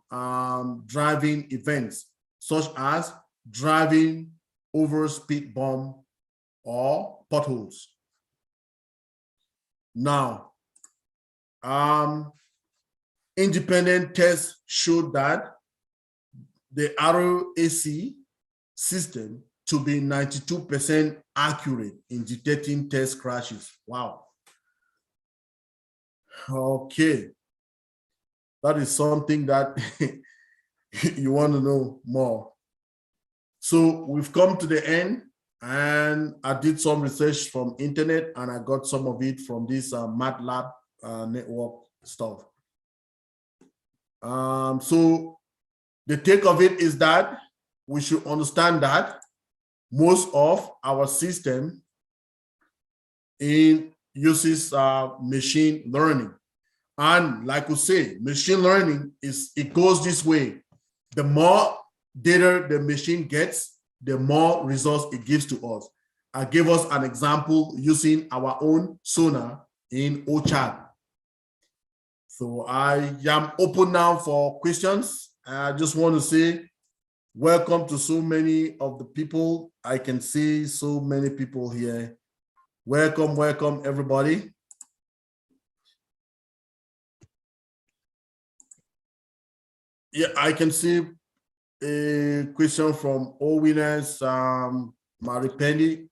driving events, such as driving over speed bump or potholes. Now, independent tests showed that the RAC system to be 92% accurate in detecting test crashes. Wow. Okay. That is something that you want to know more. So we've come to the end, and I did some research from internet, and I got some of it from this MATLAB network stuff. So the take of it is that we should understand that most of our system uses machine learning. And like we say, machine learning it goes this way. The more data the machine gets, the more results it gives to us. I gave us an example using our own sonar in OCHAD. So I am open now for questions. I just want to say welcome to so many of the people. I can see so many people here. Welcome, welcome everybody. Yeah, I can see a question from All Winners, Mary Penny.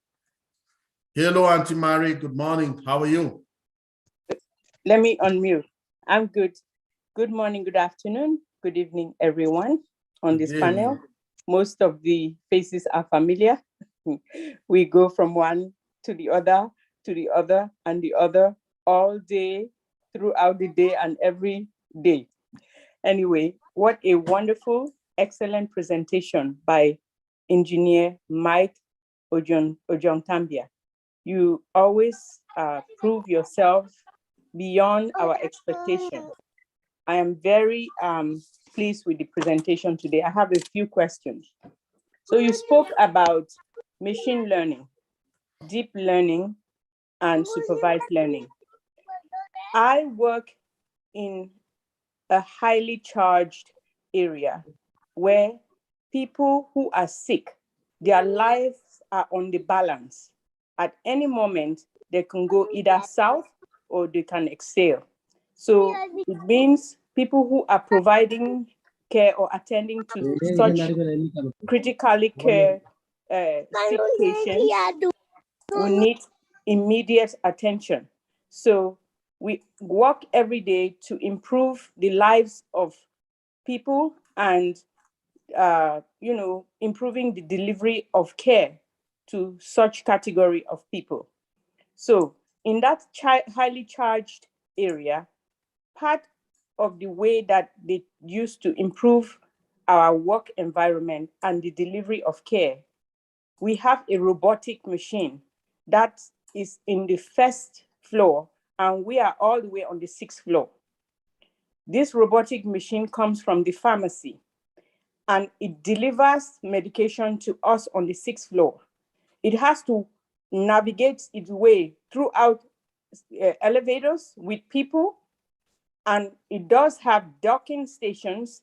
Hello, Auntie Mary. Good morning. How are you? Let me unmute. I'm good. Good morning, good afternoon, good evening, everyone on this panel. Most of the faces are familiar. We go from one to the other, and the other all day, throughout the day and every day. Anyway, what a wonderful, excellent presentation by Engineer Mike Ojontambia. You always prove yourself beyond our expectations. I am very pleased with the presentation today. I have a few questions. So you spoke about machine learning, deep learning, and supervised learning. I work in a highly charged area where people who are sick, their lives are on the balance. At any moment, they can go either south or they can exhale. So it means people who are providing care or attending to such critically care sick patients will need immediate attention. So we work every day to improve the lives of people and improving the delivery of care to such category of people. So in that highly charged area, part of the way that they used to improve our work environment and the delivery of care, we have a robotic machine that is in the first floor, and we are all the way on the 6th floor. This robotic machine comes from the pharmacy, and it delivers medication to us on the 6th floor. It has to navigate its way throughout elevators with people, and it does have docking stations,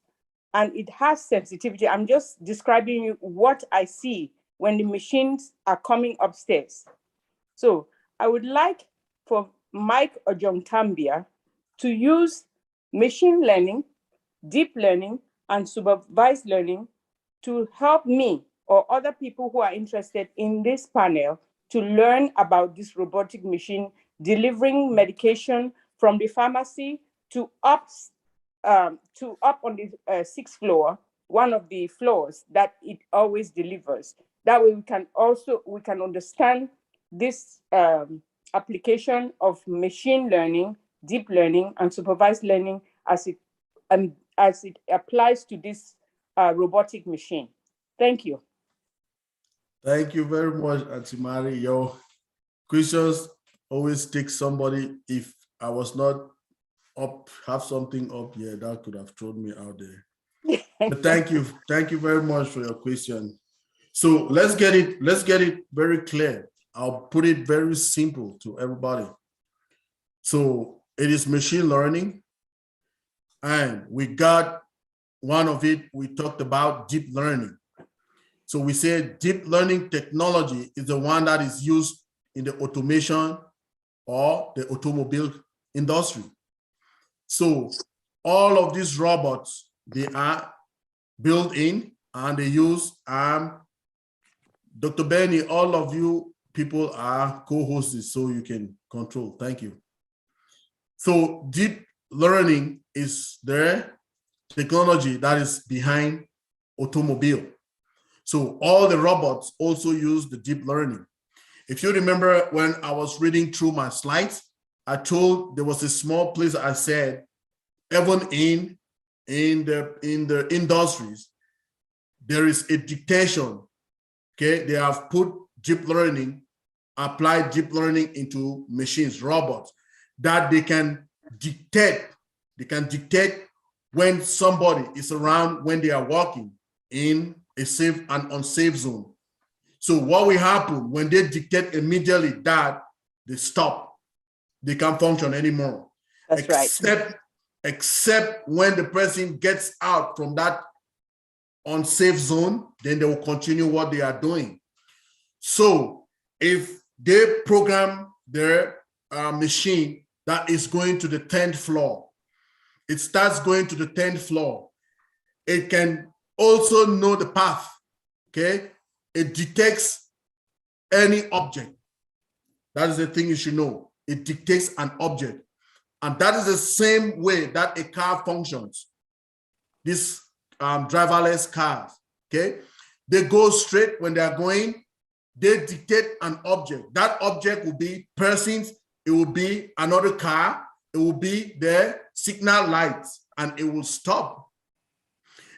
and it has sensitivity. I'm just describing you what I see when the machines are coming upstairs. So I would like for Mike Ojontambia to use machine learning, deep learning, and supervised learning to help me or other people who are interested in this panel to learn about this robotic machine delivering medication from the pharmacy to up on the 6th floor, one of the floors that it always delivers. That way we can understand this application of machine learning, deep learning, and supervised learning as it applies to this robotic machine. Thank you. Thank you very much, Auntie Mary. Your questions always take somebody. If I was not up, have something up here, that could have thrown me out there. But thank you very much for your question. So let's get it very clear. I'll put it very simple to everybody. So it is machine learning, and we got one of it, we talked about deep learning. So we say deep learning technology is the one that is used in the automation or the automobile industry. So all of these robots, they are built in and they use, Dr. Benny, all of you people are co-hosts, so you can control. Thank you. So deep learning is the technology that is behind automobile. So all the robots also use the deep learning. If you remember when I was reading through my slides, I told there was a small place I said, even in the industries, there is a dictation. Okay, they have put deep learning, applied deep learning into machines, robots, that they can dictate They can dictate when somebody is around when they are walking in a safe and unsafe zone. So what will happen when they dictate immediately that they stop, they can't function anymore. That's right. Except when the person gets out from that unsafe zone, then they will continue what they are doing. So if they program their machine that is going to the 10th floor, it starts going to the 10th floor. It can also know the path, okay? It detects any object. That is the thing you should know. It detects an object. And that is the same way that a car functions. These driverless cars, okay? They go straight when they are going, they dictate an object. That object will be persons, it will be another car, it will be the signal lights, and it will stop.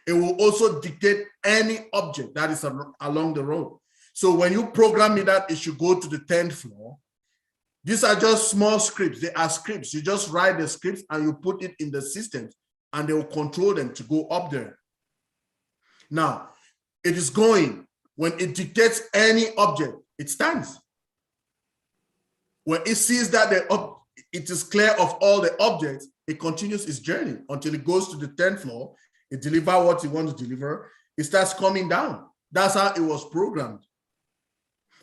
It will also dictate any object that is along the road. So when you program it that it should go to the 10th floor, these are just small scripts. They are scripts. You just write the scripts and you put it in the system and they will control them to go up there. Now, it is going. When it dictates any object, it stands. When it sees that it is clear of all the objects, it continues its journey until it goes to the 10th floor. It delivers what it wants to deliver. It starts coming down. That's how it was programmed.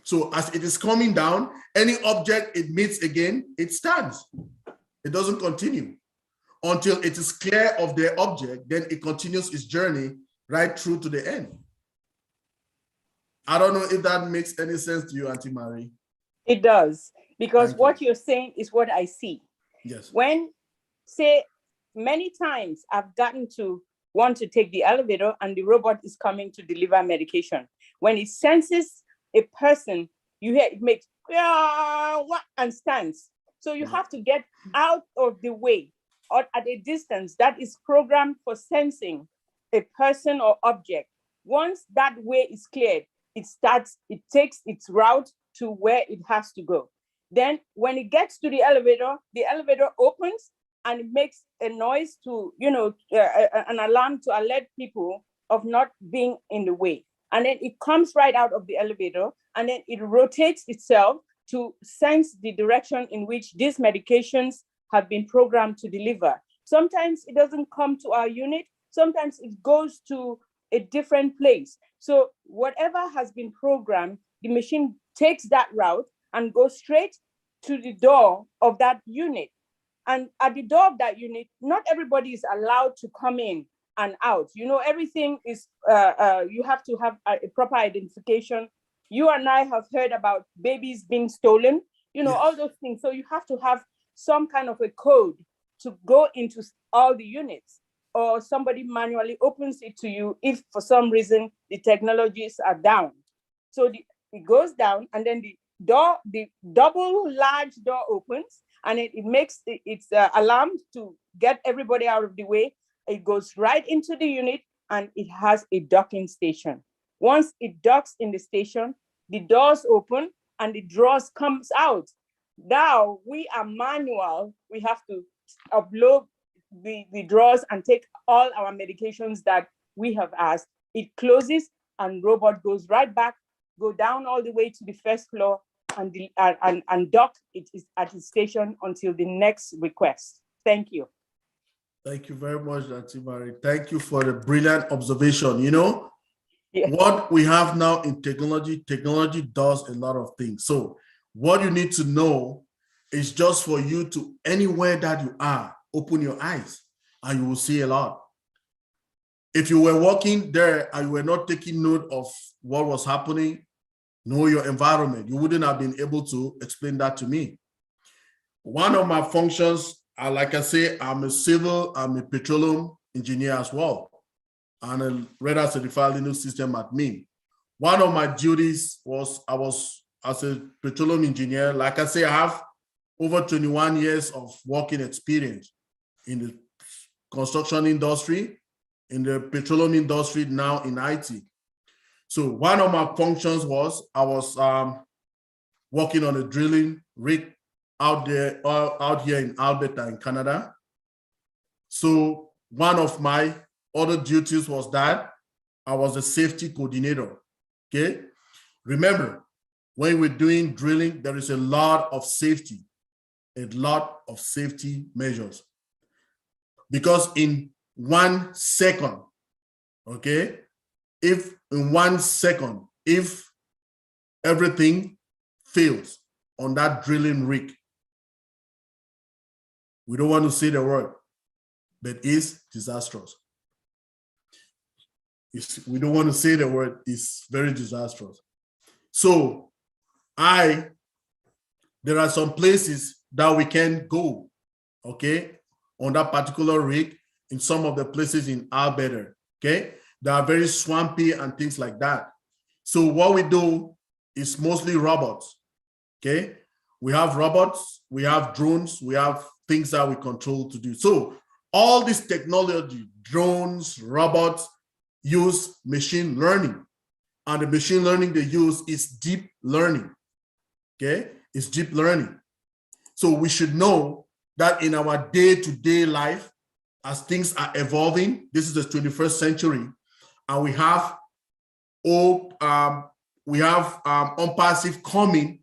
So as it is coming down, any object it meets again, it stands. It doesn't continue until it is clear of the object. Then it continues its journey right through to the end. I don't know if that makes any sense to you, Auntie Marie. It does, because Thank what you. you're saying is what I see. Yes. When, say, many times I've gotten to want to take the elevator and the robot is coming to deliver medication. When it senses a person, you hear it makes and stands. So you have to get out of the way or at a distance that is programmed for sensing a person or object. Once that way is cleared, it takes its route to where it has to go. Then when it gets to the elevator opens and it makes a noise to, an alarm to alert people of not being in the way. And then it comes right out of the elevator and then it rotates itself to sense the direction in which these medications have been programmed to deliver. Sometimes it doesn't come to our unit. Sometimes it goes to a different place. So whatever has been programmed, the machine takes that route and goes straight to the door of that unit. And at the door of that unit, not everybody is allowed to come in and out. Everything is, you have to have a proper identification. You and I have heard about babies being stolen, Yes. all those things. So you have to have some kind of a code to go into all the units, or somebody manually opens it to you if for some reason the technologies are down. So it goes down and then the double large door opens and it makes its alarm to get everybody out of the way. It goes right into the unit and it has a docking station. Once it docks in the station, the doors open and the drawers comes out. Now we are manual. We have to upload the drawers and take all our medications that we have asked. It closes and robot goes right back, go down all the way to the first floor and dock it is at the station until the next request. Thank you. Thank you very much, Auntie Marie. Thank you for the brilliant observation. Yeah. What we have now in technology does a lot of things. So what you need to know is just for you to, anywhere that you are, open your eyes and you will see a lot. If you were walking there and you were not taking note of what was happening, know your environment, you wouldn't have been able to explain that to me. One of my functions, like I say, I'm a petroleum engineer as well, and a radar certified Linux system admin. One of my duties was I was as a petroleum engineer. Like I say, I have over 21 years of working experience in the construction industry, in the petroleum industry, now in IT. So one of my functions was I was working on a drilling rig out here in Alberta in Canada. So one of my other duties was that I was a safety coordinator, okay? Remember, when we're doing drilling, there is a lot of safety measures. Because in 1 second, okay, if everything fails on that drilling rig, we don't want to say the word, but it's disastrous. We don't want to say the word, it's very disastrous. So there are some places that we can go, okay, on that particular rig, in some of the places in Alberta, okay? They are very swampy and things like that. So what we do is mostly robots, okay? We have robots, we have drones, we have things that we control to do. So all this technology, drones, robots, use machine learning. And the machine learning they use is deep learning, okay? It's deep learning. So we should know that in our day-to-day life, as things are evolving, this is the 21st century, and we have ONPASIF coming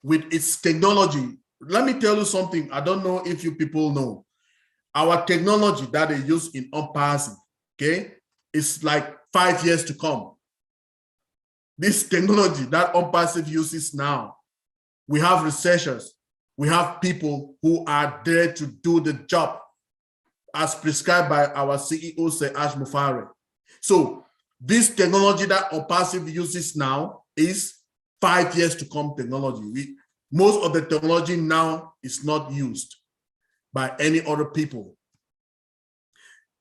with its technology. Let me tell you something. I don't know if you people know. Our technology that they use in ONPASIF, okay, is like 5 years to come. This technology that ONPASIF uses now, we have researchers, we have people who are there to do the job as prescribed by our CEO, Serge Mufare. So this technology that ONPASIF uses now is 5 years to come technology. Most of the technology now is not used by any other people.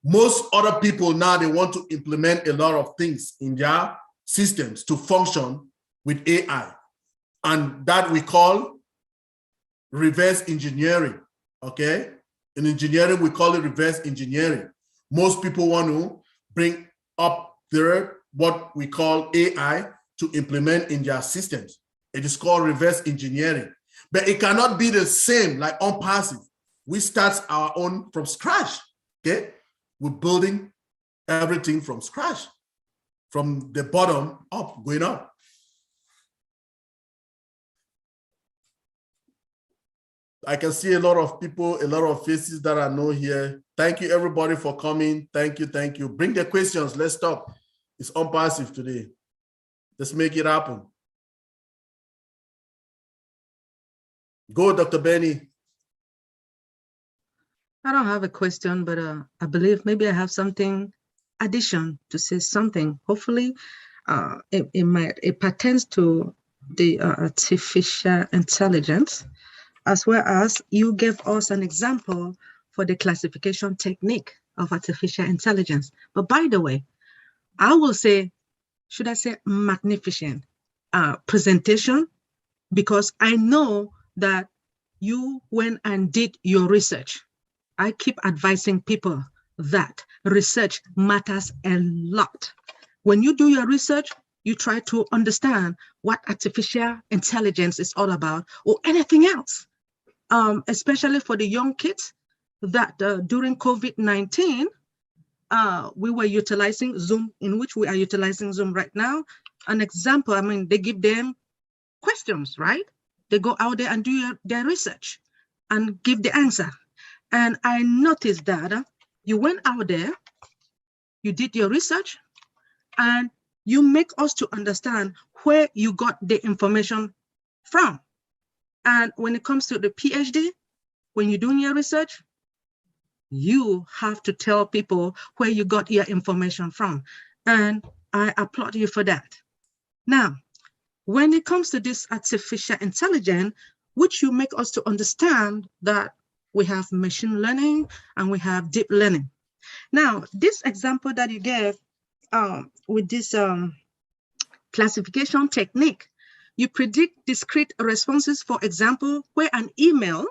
Most other people now, they want to implement a lot of things in their systems to function with AI. And that we call reverse engineering, okay? In engineering, we call it reverse engineering. Most people want to bring up what we call AI to implement in their systems. It is called reverse engineering. But it cannot be the same like ONPASIF. We start our own from scratch, okay? We're building everything from scratch, from the bottom up, going up. I can see a lot of people, a lot of faces that I know here. Thank you, everybody, for coming. Thank you, thank you. Bring the questions. Let's talk. It's ONPASIF today. Let's make it happen. Go, Dr. Benny. I don't have a question, but I believe maybe I have something addition to say something. Hopefully, it pertains to the artificial intelligence, as well as you gave us an example for the classification technique of artificial intelligence. But by the way, I will say, should I say magnificent presentation, because I know that you went and did your research. I keep advising people that research matters a lot. When you do your research, you try to understand what artificial intelligence is all about, or anything else, especially for the young kids that during COVID-19, we were utilizing Zoom, in which we are utilizing Zoom right now. An example, I mean, they give them questions, right? They go out there and do their research and give the answer. And I noticed that you went out there, you did your research, and you make us to understand where you got the information from. And when it comes to the PhD, when you're doing your research, you have to tell people where you got your information from. And I applaud you for that. Now, when it comes to this artificial intelligence, which you make us to understand that we have machine learning and we have deep learning. Now, this example that you gave with this classification technique, you predict discrete responses, for example, where an email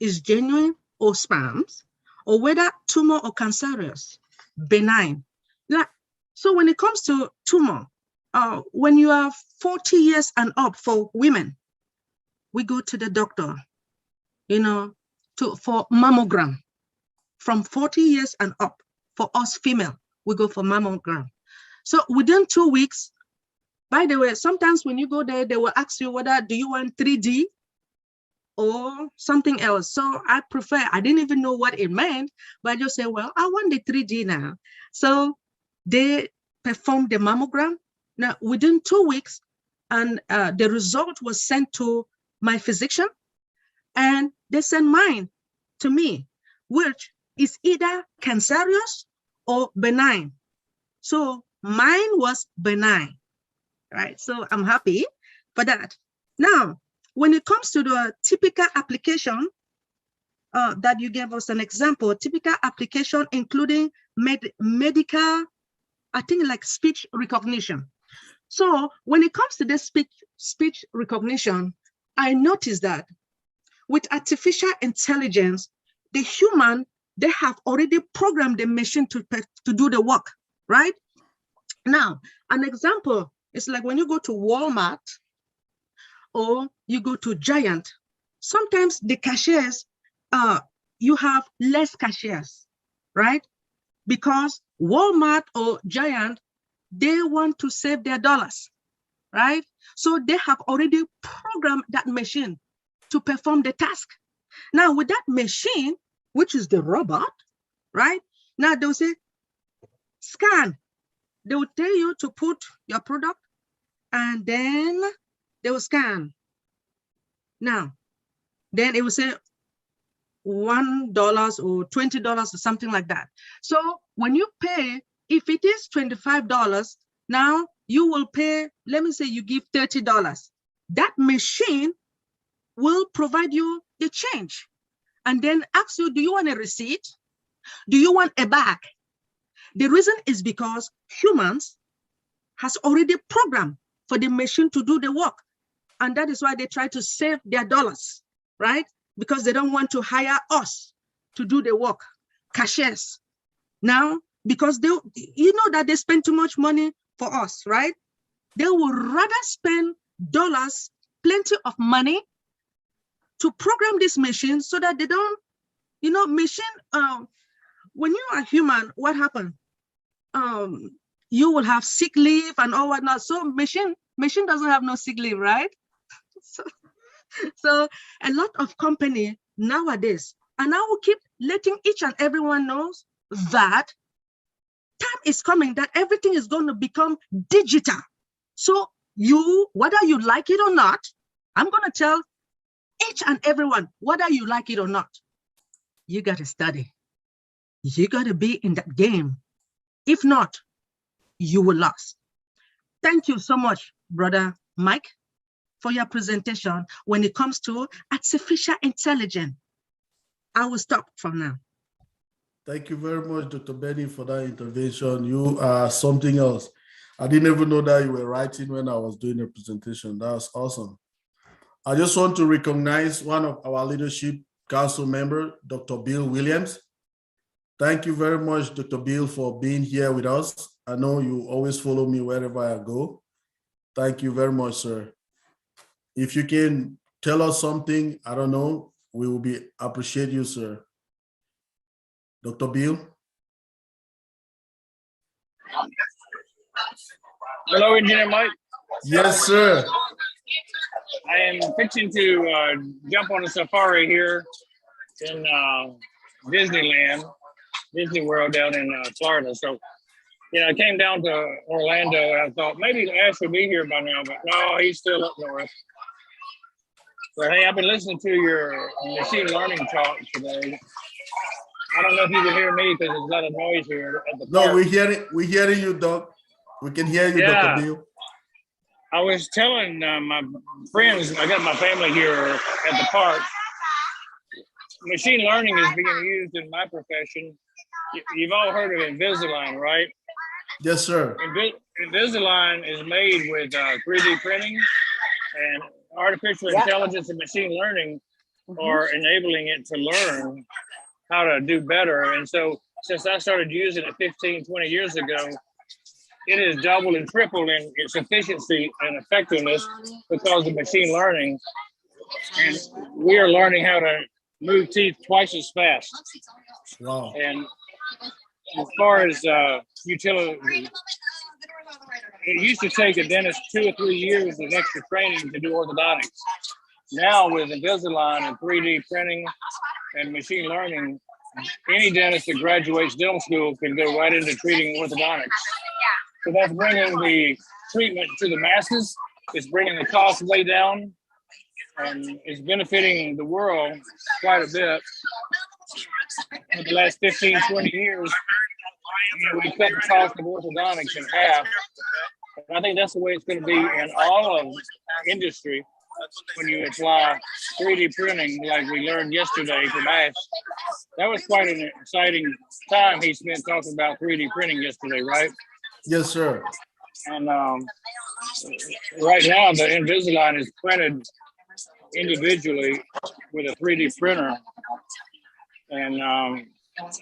is genuine or spams, or whether tumor or cancerous, benign. Now, so when it comes to tumor, when you are 40 years and up for women, we go to the doctor, you know, for mammogram. from 40 years and up. For us female, we go for mammogram. So within 2 weeks, by the way, sometimes when you go there, they will ask you whether do you want 3D or something else. So I prefer, I didn't even know what it meant, but I just said, well, I want the 3D now. So they performed the mammogram. Now within 2 weeks, and the result was sent to my physician, and they sent mine to me, which is either cancerous or benign. So mine was benign, right? So I'm happy for that. Now, when it comes to the typical application that you gave us an example, typical application including medical, I think like speech recognition. So when it comes to this speech recognition, I noticed that with artificial intelligence, the human, they have already programmed the machine to do the work, right? Now, an example is like when you go to Walmart or you go to Giant, sometimes the cashiers, you have less cashiers, right? Because Walmart or Giant, they want to save their dollars, right? So they have already programmed that machine to perform the task. Now with that machine, which is the robot, right? Now they'll say, scan. They will tell you to put your product and then they will scan. Now, then it will say $1 or $20 or something like that. So when you pay, if it is $25, now you will pay, let me say you give $30. That machine will provide you the change and then ask you, do you want a receipt? Do you want a bag? The reason is because humans has already programmed for the machine to do the work. And that is why they try to save their dollars, right? Because they don't want to hire us to do the work, cashiers. Now, because you know that they spend too much money for us, right? They would rather spend dollars, plenty of money to program this machine so that they don't, you know, machine, when you are human, what happened? You will have sick leave and all whatnot. So machine doesn't have no sick leave, right? So a lot of company nowadays, and I will keep letting each and everyone knows that time is coming that everything is going to become digital. So you, whether you like it or not, I'm going to tell each and everyone, whether you like it or not, you got to study. You got to be in that game. If not, you will lose. Thank you so much, Brother Mike, for your presentation when it comes to artificial intelligence. I will stop from now. Thank you very much, Dr. Benny, for that intervention. You are something else. I didn't even know that you were writing when I was doing the presentation. That's awesome. I just want to recognize one of our leadership council member, Dr. Bill Williams. Thank you very much, Dr. Bill, for being here with us. I know you always follow me wherever I go. Thank you very much, sir. If you can tell us something, I don't know, we will appreciate you, sir. Dr. Bill? Hello, Engineer Mike. Yes, sir. I am fixing to jump on a safari here in Disneyland, Disney World down in Florida. So, you know, I came down to Orlando and I thought maybe Ash would be here by now, but no, he's still up north. But hey, I've been listening to your machine learning talk today. I don't know if you can hear me because there's a lot of noise here at the park. No, we're hearing you, Doc. We can hear you, Yeah. Dr. Bill. I was telling my friends, I got my family here at the park. Machine learning is being used in my profession. You've all heard of Invisalign, right? Yes, sir. Invisalign is made with 3D printing, and artificial intelligence and machine learning are enabling it to learn how to do better. And so since I started using it 15, 20 years ago, it is doubled and tripled in its efficiency and effectiveness because of machine learning. And we are learning how to move teeth twice as fast. Wow. And as far as utility, it used to take a dentist 2 or 3 years of extra training to do orthodontics. Now with Invisalign and 3D printing and machine learning, any dentist that graduates dental school can go right into treating orthodontics. So that's bringing the treatment to the masses. It's bringing the cost way down, and it's benefiting the world quite a bit. In the last 15, 20 years, we cut the cost of orthodontics in half. And I think that's the way it's going to be in all of industry when you apply 3D printing, like we learned yesterday from Ash. That was quite an exciting time he spent talking about 3D printing yesterday, right? Yes, sir. And right now, the Invisalign is printed individually with a 3D printer. And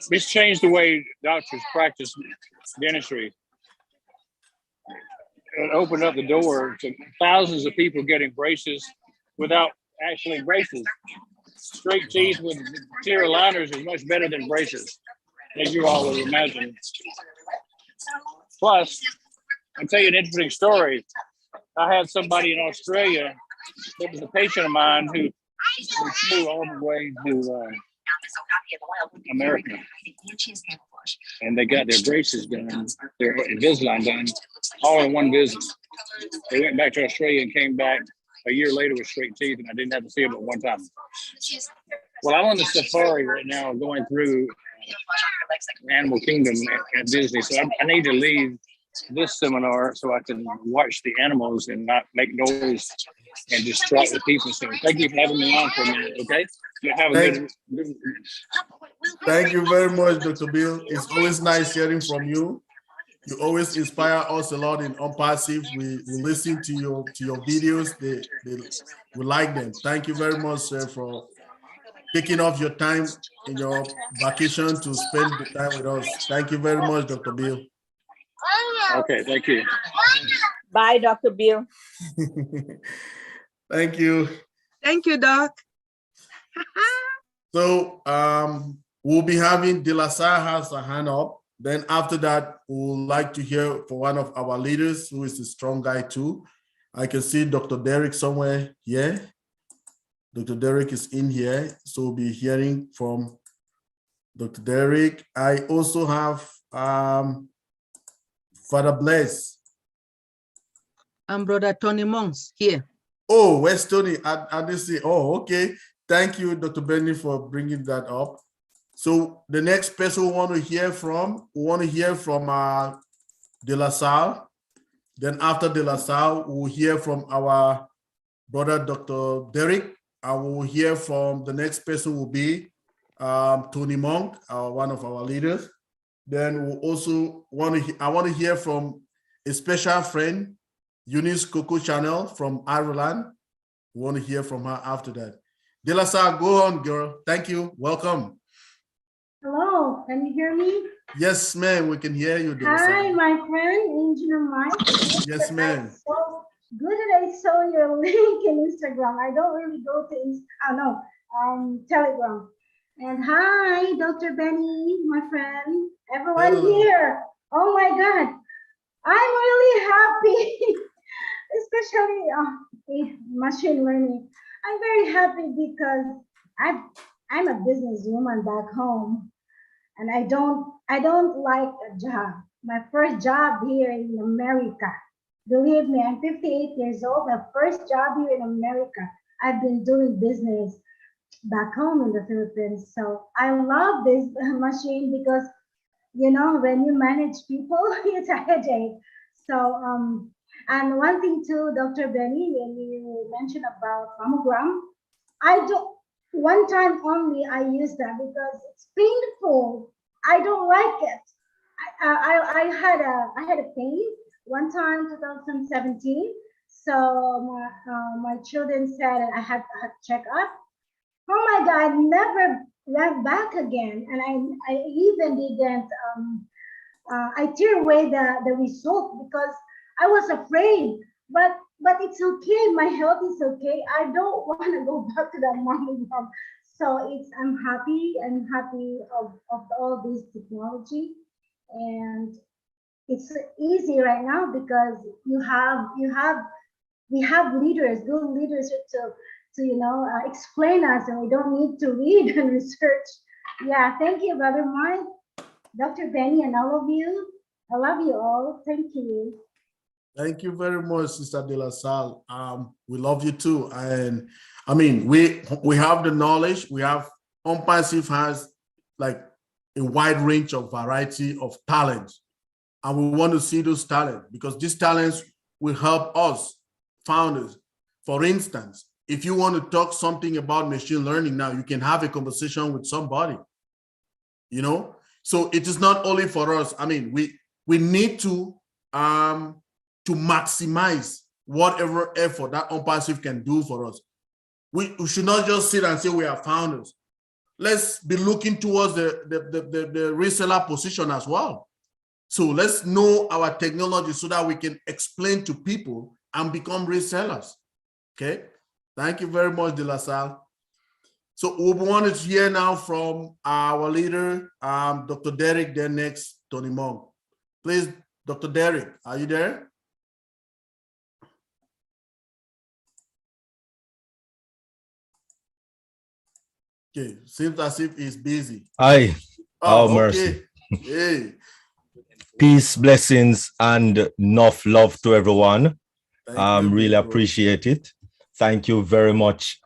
it's changed the way doctors practice dentistry. It opened up the door to thousands of people getting braces without actually braces. Straight teeth with clear aligners is much better than braces, as you all would imagine. Plus, I'll tell you an interesting story. I had somebody in Australia that was a patient of mine who flew all the way to America. And they got their braces done, their Invisalign done, all in one visit. They went back to Australia and came back a year later with straight teeth, and I didn't have to see them at one time. Well, I'm on the safari right now going through Animal Kingdom at Disney, so I need to leave this seminar so I can watch the animals and not make noise and distract the people. So thank you for having me on for a minute, okay? You have a good. Thank you very much, Dr. Bill. It's always nice hearing from you. You always inspire us a lot in OnPassive. We listen to your videos. We like them. Thank you very much, sir, for taking off your time in your vacation to spend the time with us. Thank you very much, Dr. Bill. Okay, thank you. Bye, Dr. Bill. Thank you. Thank you, Doc. So we'll be having De La Salle has a hand up. Then after that, we would like to hear from one of our leaders who is a strong guy too. I can see Dr. Derek somewhere here. Dr. Derek is in here. So we'll be hearing from Dr. Derek. I also have Father Bless. I'm Brother Tony Monks here. Oh, where's Tony? I didn't see. Oh, okay. Thank you, Dr. Benny, for bringing that up. So the next person we want to hear from De La Salle. Then after De La Salle, we'll hear from our brother, Dr. Derek. I will hear from the next person will be Tony Monk, one of our leaders. Then we'll also I want to hear from a special friend, Eunice Coco Chanel from Ireland. We want to hear from her after that. De La Salle, go on, girl. Thank you. Welcome. Hello, can you hear me? Yes, ma'am, we can hear you. De La Salle. Hi, my friend, Engineer Mike. Yes, ma'am. So good that I saw your link in Instagram. I don't really go to Telegram. And hi, Dr. Benny, my friend, everyone Hello. here. Oh my God, I'm really happy, especially machine learning. I'm very happy because I'm a businesswoman back home, and I don't like a job. My first job here in America. Believe me, I'm 58 years old. My first job here in America. I've been doing business back home in the Philippines. So I love this machine because, you know, when you manage people, it's a headache. So, and one thing too, Dr. Benny, when you mentioned about mammogram, one time only I use that because it's painful. I don't like it. I had a pain one time, 2017. So my children said I had to check up. Oh my God, never went back again. And I even didn't, I threw away the result because I was afraid, but it's okay. My health is okay. I don't want to go back to that mammogram. So I'm happy. I'm happy of all this technology, and it's easy right now because we have leaders, good leaders to explain us, and we don't need to read and research. Yeah, thank you, Brother Mark, Dr. Benny, and all of you. I love you all. Thank you. Thank you very much, Sister De La Salle. We love you too. And I mean, we have the knowledge. We have Unpassive has like a wide range of variety of talents. And we want to see those talents because these talents will help us founders. For instance, if you want to talk something about machine learning now, you can have a conversation with somebody, you know? So it is not only for us. I mean, we need to maximize whatever effort that Unpassive can do for us. We should not just sit and say we are founders. Let's be looking towards the reseller position as well. So let's know our technology so that we can explain to people and become resellers. Okay. Thank you very much, De La Salle. So we want to hear now from our leader, Dr. Derek, then next, Tony Monk. Please, Dr. Derek, are you there? Okay, seems as if he's busy. Aye. Oh, Oh, mercy. okay. Hey. Peace, blessings, and enough love to everyone. Thank you, Really bro. appreciate it. Thank you very much,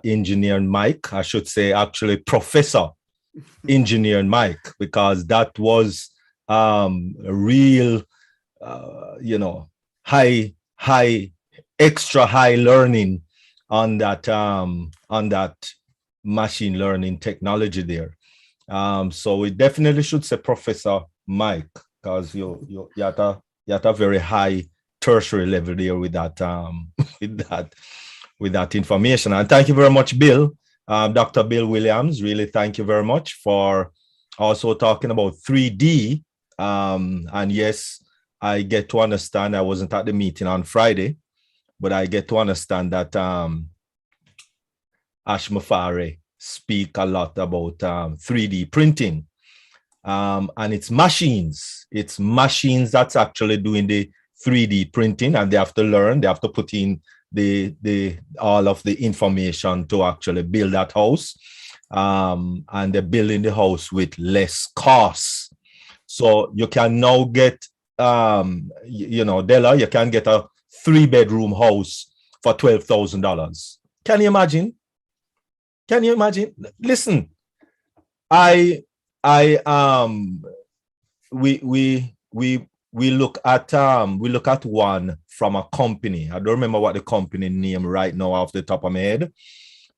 Engineer Mike. I should say, actually, Professor Engineer Mike, because that was a real, extra high learning on that machine learning technology there. So we definitely should say Professor Mike, because you're at a very high tertiary level there with that with that information. And thank you very much, Bill, Dr. Bill Williams. Really, thank you very much for also talking about 3D. And yes, I get to understand. I wasn't at the meeting on Friday, but I get to understand that Ash Mafare speak a lot about 3D printing. And it's machines that's actually doing the 3D printing, and they have to learn, they have to put in the all of the information to actually build that house. And they're building the house with less costs. So you can now get Della, you can get a 3-bedroom house for $12,000. Can you imagine? Can you imagine? Listen, we look at one from a company. I don't remember what the company name right now off the top of my head,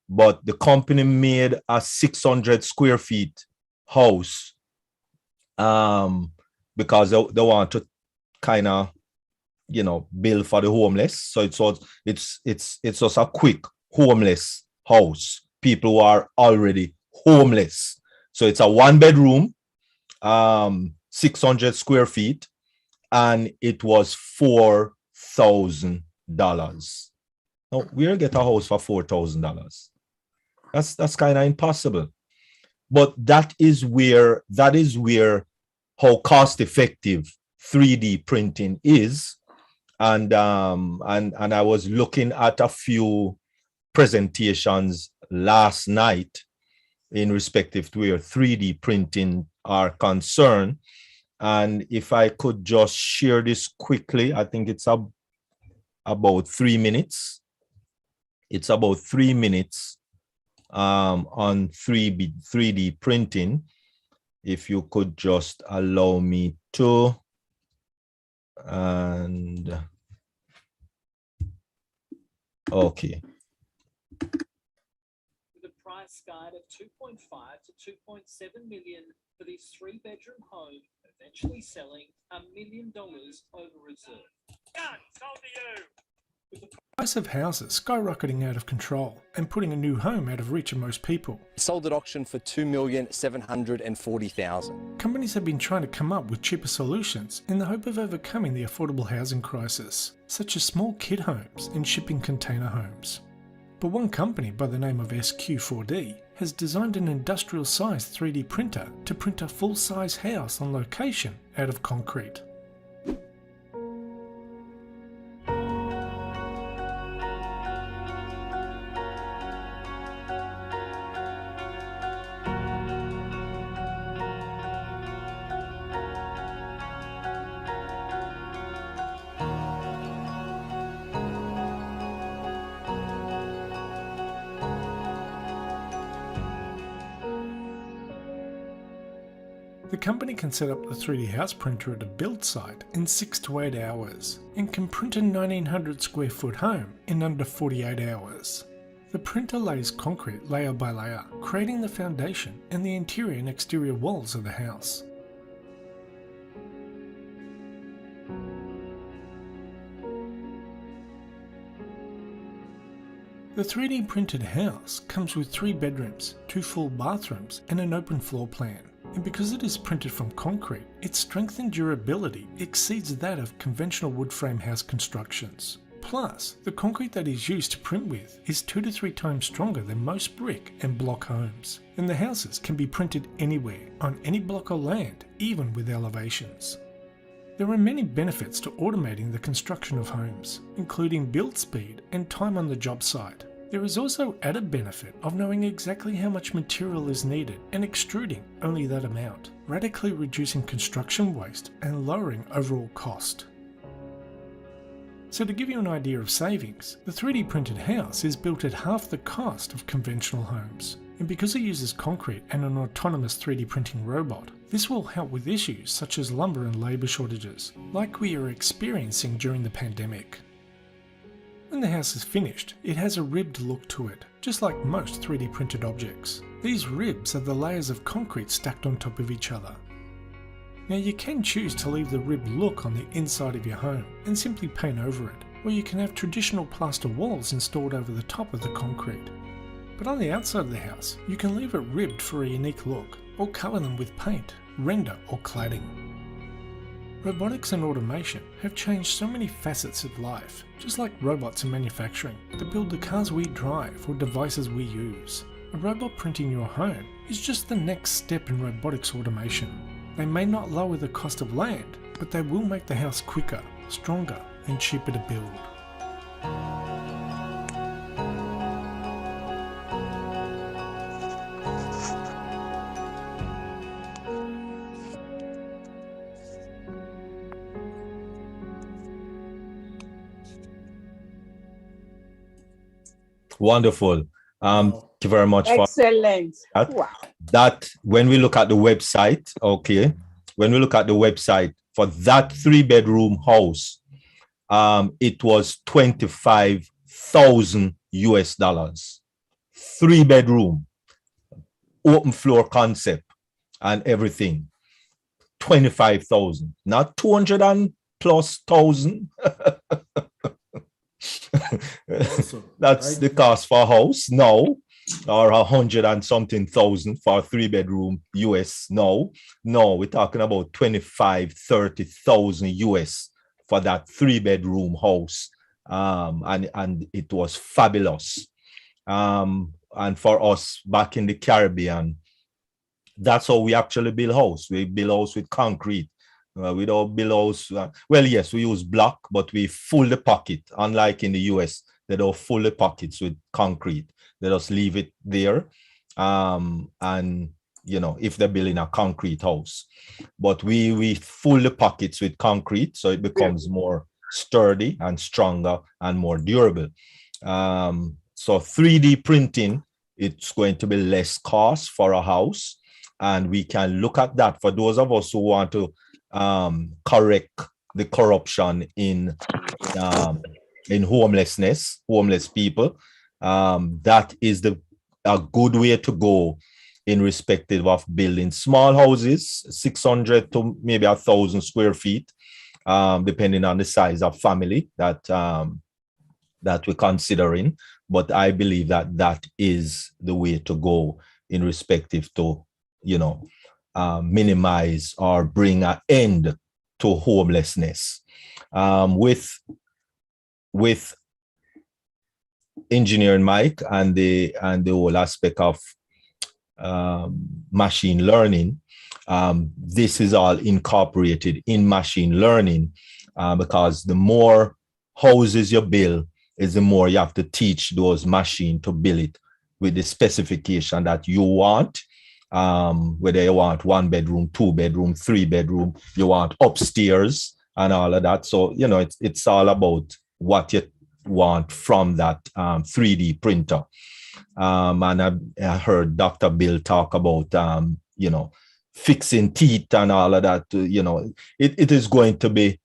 but the company made a 600 square feet house because they want to kind of build for the homeless. So it's just a quick homeless house, people who are already homeless. So it's a 1-bedroom, 600 square feet, and it was $4,000. Now, we'll get a house for $4,000. That's kind of impossible. But that is where how cost effective 3D printing is. And I was looking at a few presentations last night in respective to where 3D printing are concerned. And if I could just share this quickly, I think it's about 3 minutes. It's about 3 minutes on 3D printing. If you could just allow me to. And okay. With a price guide of 2.5 to 2.7 million for this 3-bedroom home, eventually selling $1 million over reserve. Done, sold to you. Price of houses skyrocketing out of control and putting a new home out of reach of most people. Sold at auction for $2,740,000. Companies have been trying to come up with cheaper solutions in the hope of overcoming the affordable housing crisis, such as small kit homes and shipping container homes. But one company by the name of SQ4D has designed an industrial-sized 3D printer to print a full-size house on location out of concrete. The company can set up the 3D house printer at a build site in 6 to 8 hours and can print a 1900 square foot home in under 48 hours. The printer lays concrete layer by layer, creating the foundation and the interior and exterior walls of the house. The 3D printed house comes with 3 bedrooms, 2 full bathrooms and an open floor plan. And because it is printed from concrete, its strength and durability exceeds that of conventional wood frame house constructions. Plus, the concrete that is used to print with is 2 to 3 times stronger than most brick and block homes. And the houses can be printed anywhere, on any block of land, even with elevations. There are many benefits to automating the construction of homes, including build speed and time on the job site. There is also added benefit of knowing exactly how much material is needed and extruding only that amount, radically reducing construction waste and lowering overall cost. So to give you an idea of savings, the 3D printed house is built at half the cost of conventional homes. And because it uses concrete and an autonomous 3D printing robot, this will help with issues such as lumber and labour shortages, like we are experiencing during the pandemic. When the house is finished, it has a ribbed look to it, just like most 3D printed objects. These ribs are the layers of concrete stacked on top of each other. Now you can choose to leave the ribbed look on the inside of your home and simply paint over it, or you can have traditional plaster walls installed over the top of the concrete. But on the outside of the house, you can leave it ribbed for a unique look, or cover them with paint, render or cladding. Robotics and automation have changed so many facets of life, just like robots in manufacturing that build the cars we drive or devices we use. A robot printing your home is just the next step in robotics automation. They may not lower the cost of land, but they will make the house quicker, stronger and cheaper to build. Wonderful. Thank you very much for Excellent. that. Wow. That when we look at the website, okay, when we look at the website for that 3-bedroom house, it was $25,000 US. 3-bedroom, open floor concept and everything. 25,000, not 200 and plus thousand. Awesome. That's the cost for a house now, or 100 and something thousand for a 3-bedroom US now. No, we're talking about 25,000-30,000 US for that 3-bedroom house. And it was fabulous. And for us back in the Caribbean, that's how we actually build house. We build house with concrete. We don't build house. Well, yes, we use block, but we full the pocket. Unlike in the US, they don't full the pockets with concrete. They just leave it there. And you know, if they're building a concrete house, but we full the pockets with concrete, so it becomes more sturdy and stronger and more durable. So 3D printing, it's going to be less cost for a house, and we can look at that for those of us who want to correct the corruption in homeless people. That is a good way to go in respective of building small houses, 600 to maybe 1,000 square feet, depending on the size of family that we're considering. But I believe that is the way to go in respective to, you know, minimize or bring an end to homelessness. With engineering Mike and the whole aspect of machine learning. This is all incorporated in machine learning because the more houses you build is the more you have to teach those machines to build it with the specification that you want. Whether you want 1 bedroom, 2 bedroom, 3 bedroom, you want upstairs and all of that. So, you know, it's all about what you want from that 3D printer. And I heard Dr. Bill talk about, you know, fixing teeth and all of that. You know, it is going to be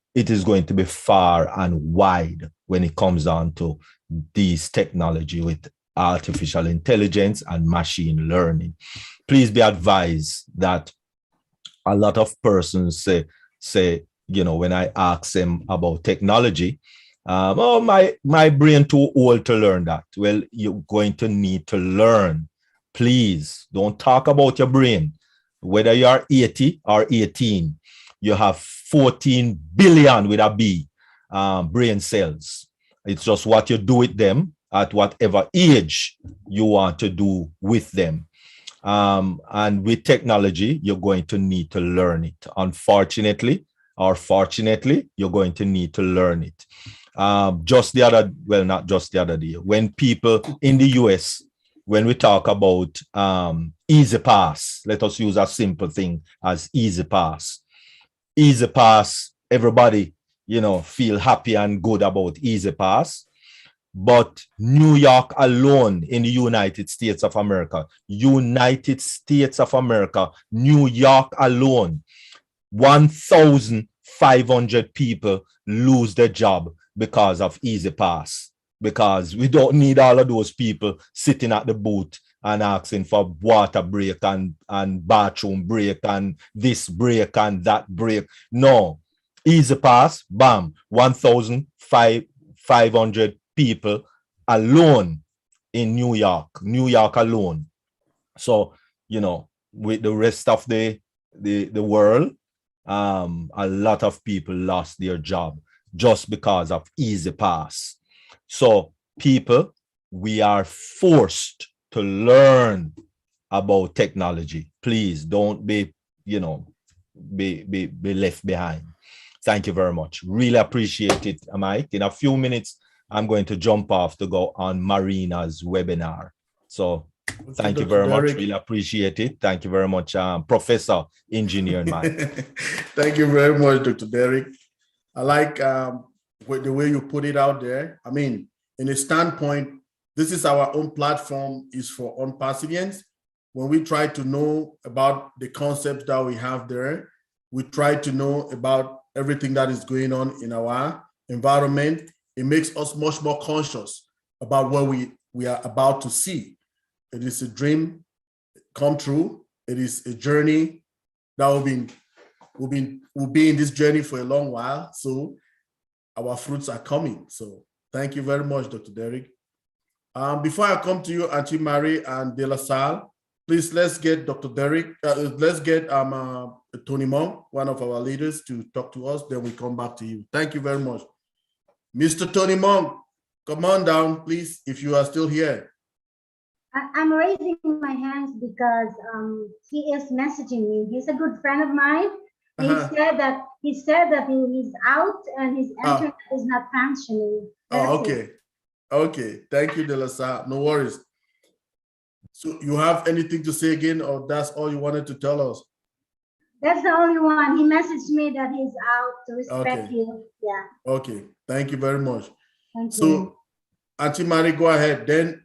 far and wide when it comes down to these technology with artificial intelligence and machine learning. Please be advised that a lot of persons say, you know, when I ask them about technology, oh, my brain too old to learn that. Well, you're going to need to learn. Please don't talk about your brain. Whether you are 80 or 18, you have 14 billion with a B brain cells. It's just what you do with them at whatever age you want to do with them. And with technology, you're going to need to learn it. Unfortunately, or fortunately, you're going to need to learn it. Not just the other day, when people in the US, when we talk about Easy Pass, let us use a simple thing as Easy Pass. Easy Pass, everybody, you know, feel happy and good about Easy Pass. But New York alone in the United States of America, New York alone, 1,500 people lose their job because of Easy Pass, because we don't need all of those people sitting at the booth and asking for water break and bathroom break and this break and that break. No, Easy Pass, bam, 1,500 people alone in New York alone. So, you know, with the rest of the world, a lot of people lost their job just because of Easy Pass. So people, we are forced to learn about technology. Please don't be, you know, be left behind. Thank you very much. Really appreciate it, Mike. In a few minutes, I'm going to jump off to go on Marina's webinar. So thank you very much. Really appreciate it. Thank you very much, Professor Engineer Mike. Thank you very much, Dr. Derek. I like the way you put it out there. I mean, in a standpoint, this is our own platform, is for unpassivants. When we try to know about the concepts that we have there, we try to know about everything that is going on in our environment. It makes us much more conscious about what we are about to see. It is a dream come true. It is a journey that will be in this journey for a long while. So our fruits are coming. So thank you very much, Dr. Derek. Before I come to you, Auntie Marie and De La Salle, please let's get Dr. Derek, let's get Tony Monk, one of our leaders, to talk to us. Then we come back to you. Thank you very much. Mr. Tony Monk, come on down, please, if you are still here. I'm raising my hands because he is messaging me. He's a good friend of mine. He said that he's out and his internet is not functioning. Okay. Okay. Thank you, De La Salle. No worries. So you have anything to say again, or that's all you wanted to tell us? That's the only one. He messaged me that he's out to respect you. Yeah. Okay. Thank you very much. Thank so, you. Auntie Marie, go ahead. Then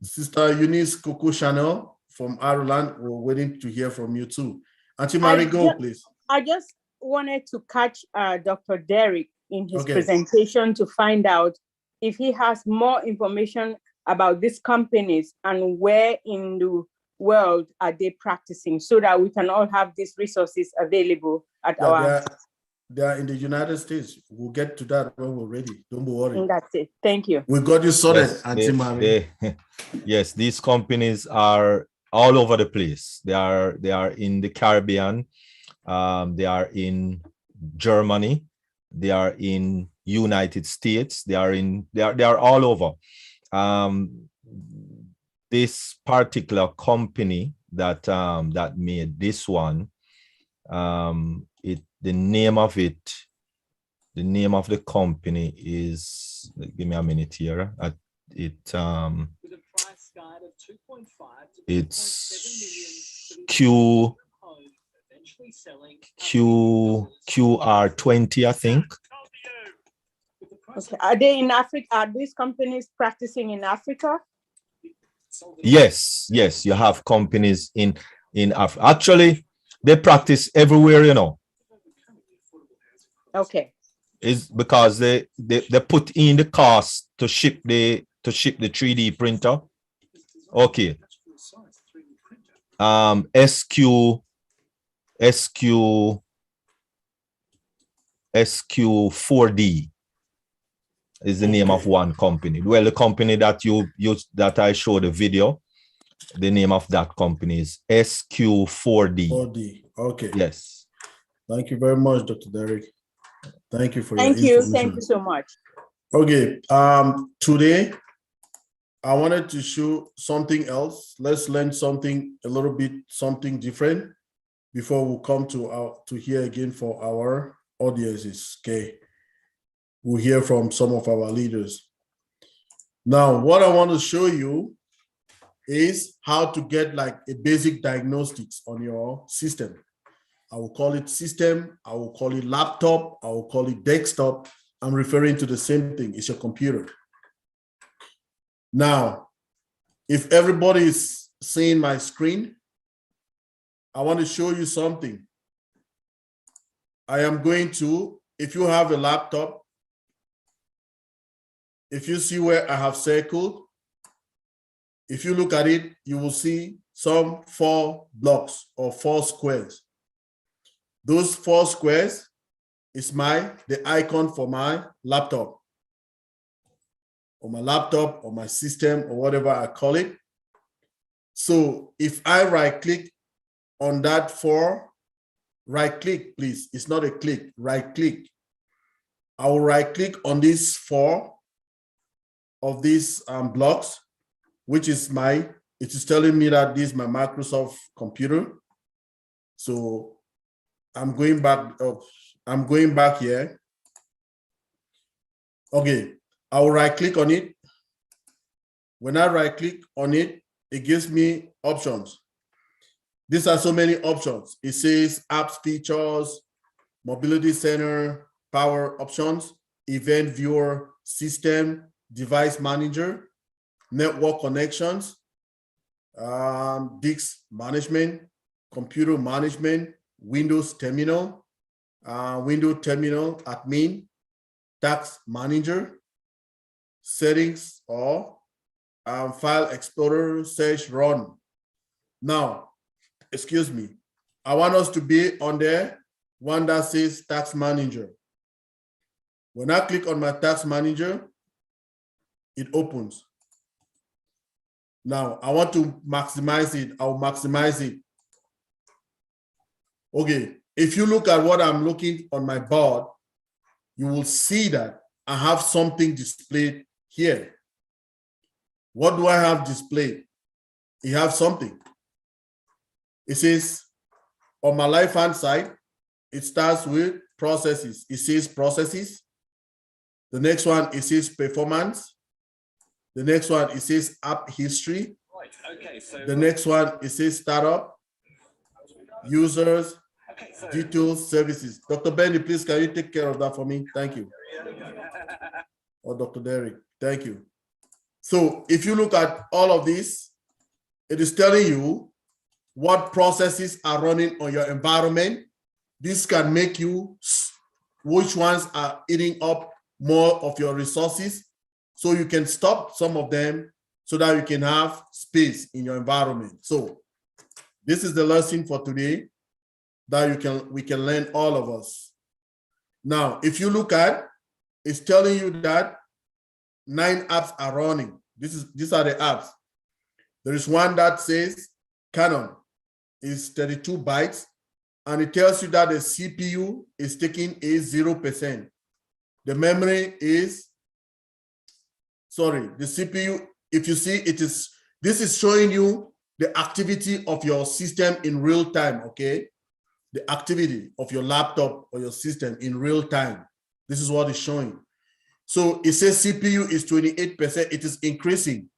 Sister Eunice Coco Chanel from Ireland, we're waiting to hear from you too. Auntie Marie, go, please. I just wanted to catch Dr. Derek in his presentation to find out if he has more information about these companies and where in the world are they practicing, so that we can all have these resources available at our... They are in the United States. We'll get to that when we're ready. Don't be worried. And that's it. Thank you. We got you sorted, Auntie Marie. Yes, these companies are all over the place. They are in the Caribbean. They are in Germany. They are in United States. They are all over. this particular company that that made this one, the name of the company is, give me a minute here. With a price guide of 2.5 to 2.7 million It's for the home, eventually selling QR20, I think. with the price Okay. Are they in Africa? Are these companies practicing in Africa? Yes, you have companies in Africa. Actually, they practice everywhere, you know. Okay. Is because they put in the cost to ship the 3D printer. Okay. SQ4D is the name of Okay. one company. Well, the company that that I showed the video, the name of that company is SQ4D. 4D. Okay. Yes. Thank you very much, Dr. Derek. Thank you for your Thank you. information. Thank you so much. Okay. Today I wanted to show something else. Let's learn something a little bit, something different before we come to hear again for our audiences. Okay. We'll hear from some of our leaders. Now, what I want to show you is how to get like a basic diagnostics on your system. I will call it system, I will call it laptop, I will call it desktop. I'm referring to the same thing, it's your computer. Now, if everybody is seeing my screen, I want to show you something. I am going to, if you have a laptop, if you see where I have circled, if you look at it, you will see some 4 blocks or 4 squares. Those 4 squares is the icon for my laptop, or my system, or whatever I call it. So if I right click on that 4, right click, please. It's not a click, right click. I will right click on these 4 of these blocks, which is it is telling me that this is my Microsoft computer. So I'm going back here. Okay, I will right click on it. When I right click on it, it gives me options. These are so many options. It says apps, features, mobility center, power options, event viewer, system, device manager, network connections, disk management, computer management, Windows terminal, admin, task manager, settings, or file explorer, search, run. Now, excuse me, I want us to be on the one that says task manager. When I click on my task manager, it opens. Now, I want to maximize it. I'll maximize it. Okay, if you look at what I'm looking on my board, you will see that I have something displayed here. What do I have displayed? You have something. It says on my left-hand side, it starts with processes. It says processes. The next one, it says performance. The next one, it says app history. Right. Okay. So The next one, it says startup, users, details, services. Dr. Benny, please, can you take care of that for me? Thank you. Or Dr. Derek, thank you. So if you look at all of this, it is telling you what processes are running on your environment. This can make you which ones are eating up more of your resources, so you can stop some of them so that you can have space in your environment. So this is the lesson for today that we can learn, all of us. Now, if you look at, it's telling you that 9 apps are running. These are the apps. There is one that says Canon is 32 bytes, and it tells you that the CPU is taking a 0%. The memory is sorry, the CPU, if you see this is showing you the activity of your system in real time, okay? The activity of your laptop or your system in real time. This is what it's showing. So it says CPU is 28%, it is increasing.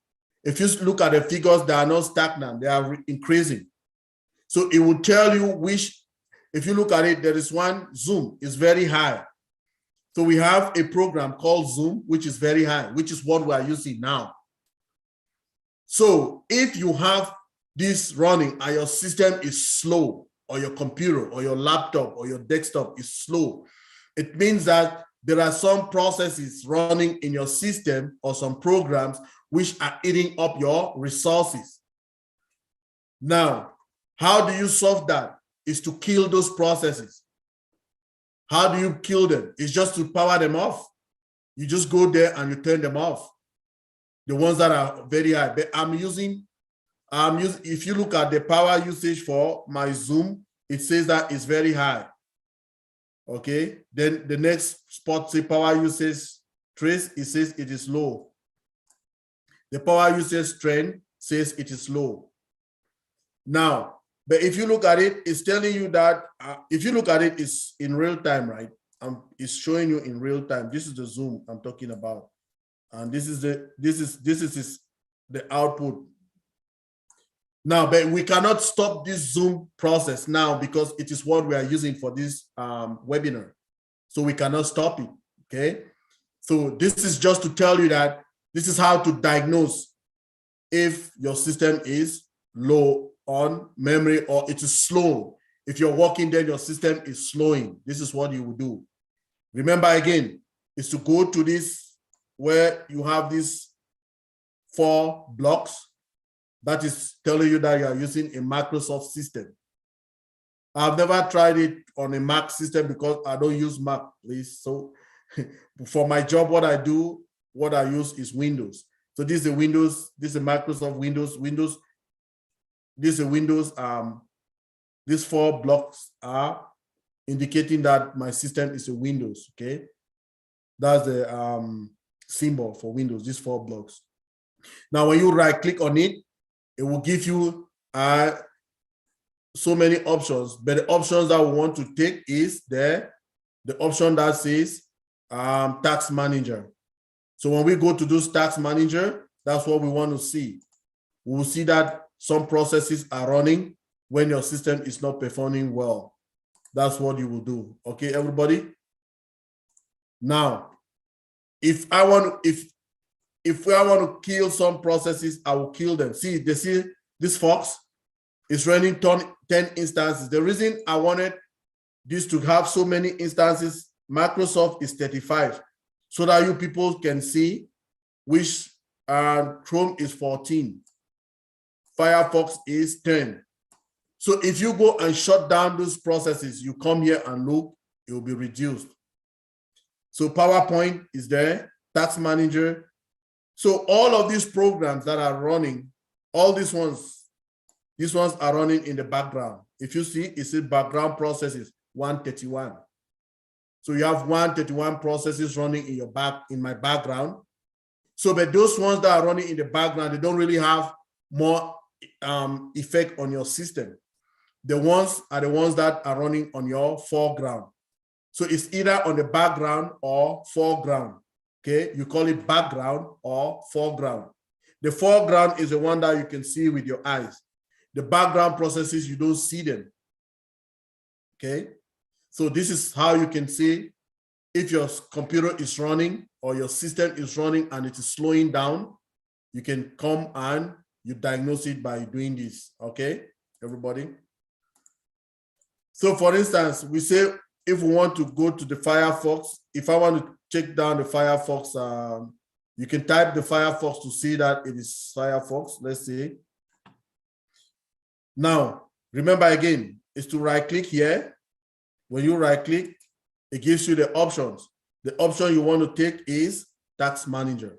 If you look at the figures, they are not stagnant, they are increasing. So it will tell you which, if you look at it, there is one, Zoom is very high. So we have a program called Zoom, which is very high, which is what we are using now. So if you have this running and your system is slow, or your computer or your laptop or your desktop is slow, it means that there are some processes running in your system or some programs which are eating up your resources. Now, how do you solve that? Is to kill those processes. How do you kill them? It's just to power them off. You just go there and you turn them off. The ones that are very high. But if you look at the power usage for my Zoom, it says that it's very high. Okay, then the next spot say power usage trace, it says it is low. The power usage trend says it is low. Now, but if you look at it, it's telling you that if you look at it, it's in real time, right? It's showing you in real time. This is the Zoom I'm talking about, and this is the output. Now, but we cannot stop this Zoom process now because it is what we are using for this webinar. So we cannot stop it, okay? So this is just to tell you that this is how to diagnose if your system is low on memory or it is slow. If you're working, then your system is slowing. This is what you will do. Remember again, is to go to this where you have these 4 blocks. That is telling you that you are using a Microsoft system. I've never tried it on a Mac system because I don't use Mac, please. So for my job, what I use is Windows. So this is a Windows, this is a Microsoft Windows. This is a Windows. These 4 blocks are indicating that my system is a Windows, okay? That's the symbol for Windows, these 4 blocks. Now, when you right click on it, it will give you so many options, but the options that we want to take is the option that says task manager. So when we go to those task manager, that's what we want to see. We will see that some processes are running when your system is not performing well. That's what you will do. Okay, everybody? Now, if I want to kill some processes, I will kill them. See, they see this Fox is running 10 instances. The reason I wanted this to have so many instances, Microsoft is 35, so that you people can see which Chrome is 14, Firefox is 10. So if you go and shut down those processes, you come here and look, it will be reduced. So PowerPoint is there, Task Manager. So all of these programs that are running, all these ones are running in the background. If you see, it says background processes 131. So you have 131 processes running in my background. So, but those ones that are running in the background, they don't really have more effect on your system. The ones are the ones that are running on your foreground. So it's either on the background or foreground. Okay, you call it background or foreground. The foreground is the one that you can see with your eyes. The background processes, you don't see them. Okay, so this is how you can see if your computer is running or your system is running and it is slowing down. You can come and you diagnose it by doing this. Okay, everybody. So for instance, we say if we want to go to the Firefox, if I want to check down the Firefox, you can type the Firefox to see that it is Firefox. Let's see. Now, remember again, is to right click here. When you right click, it gives you the options. The option you want to take is Task Manager.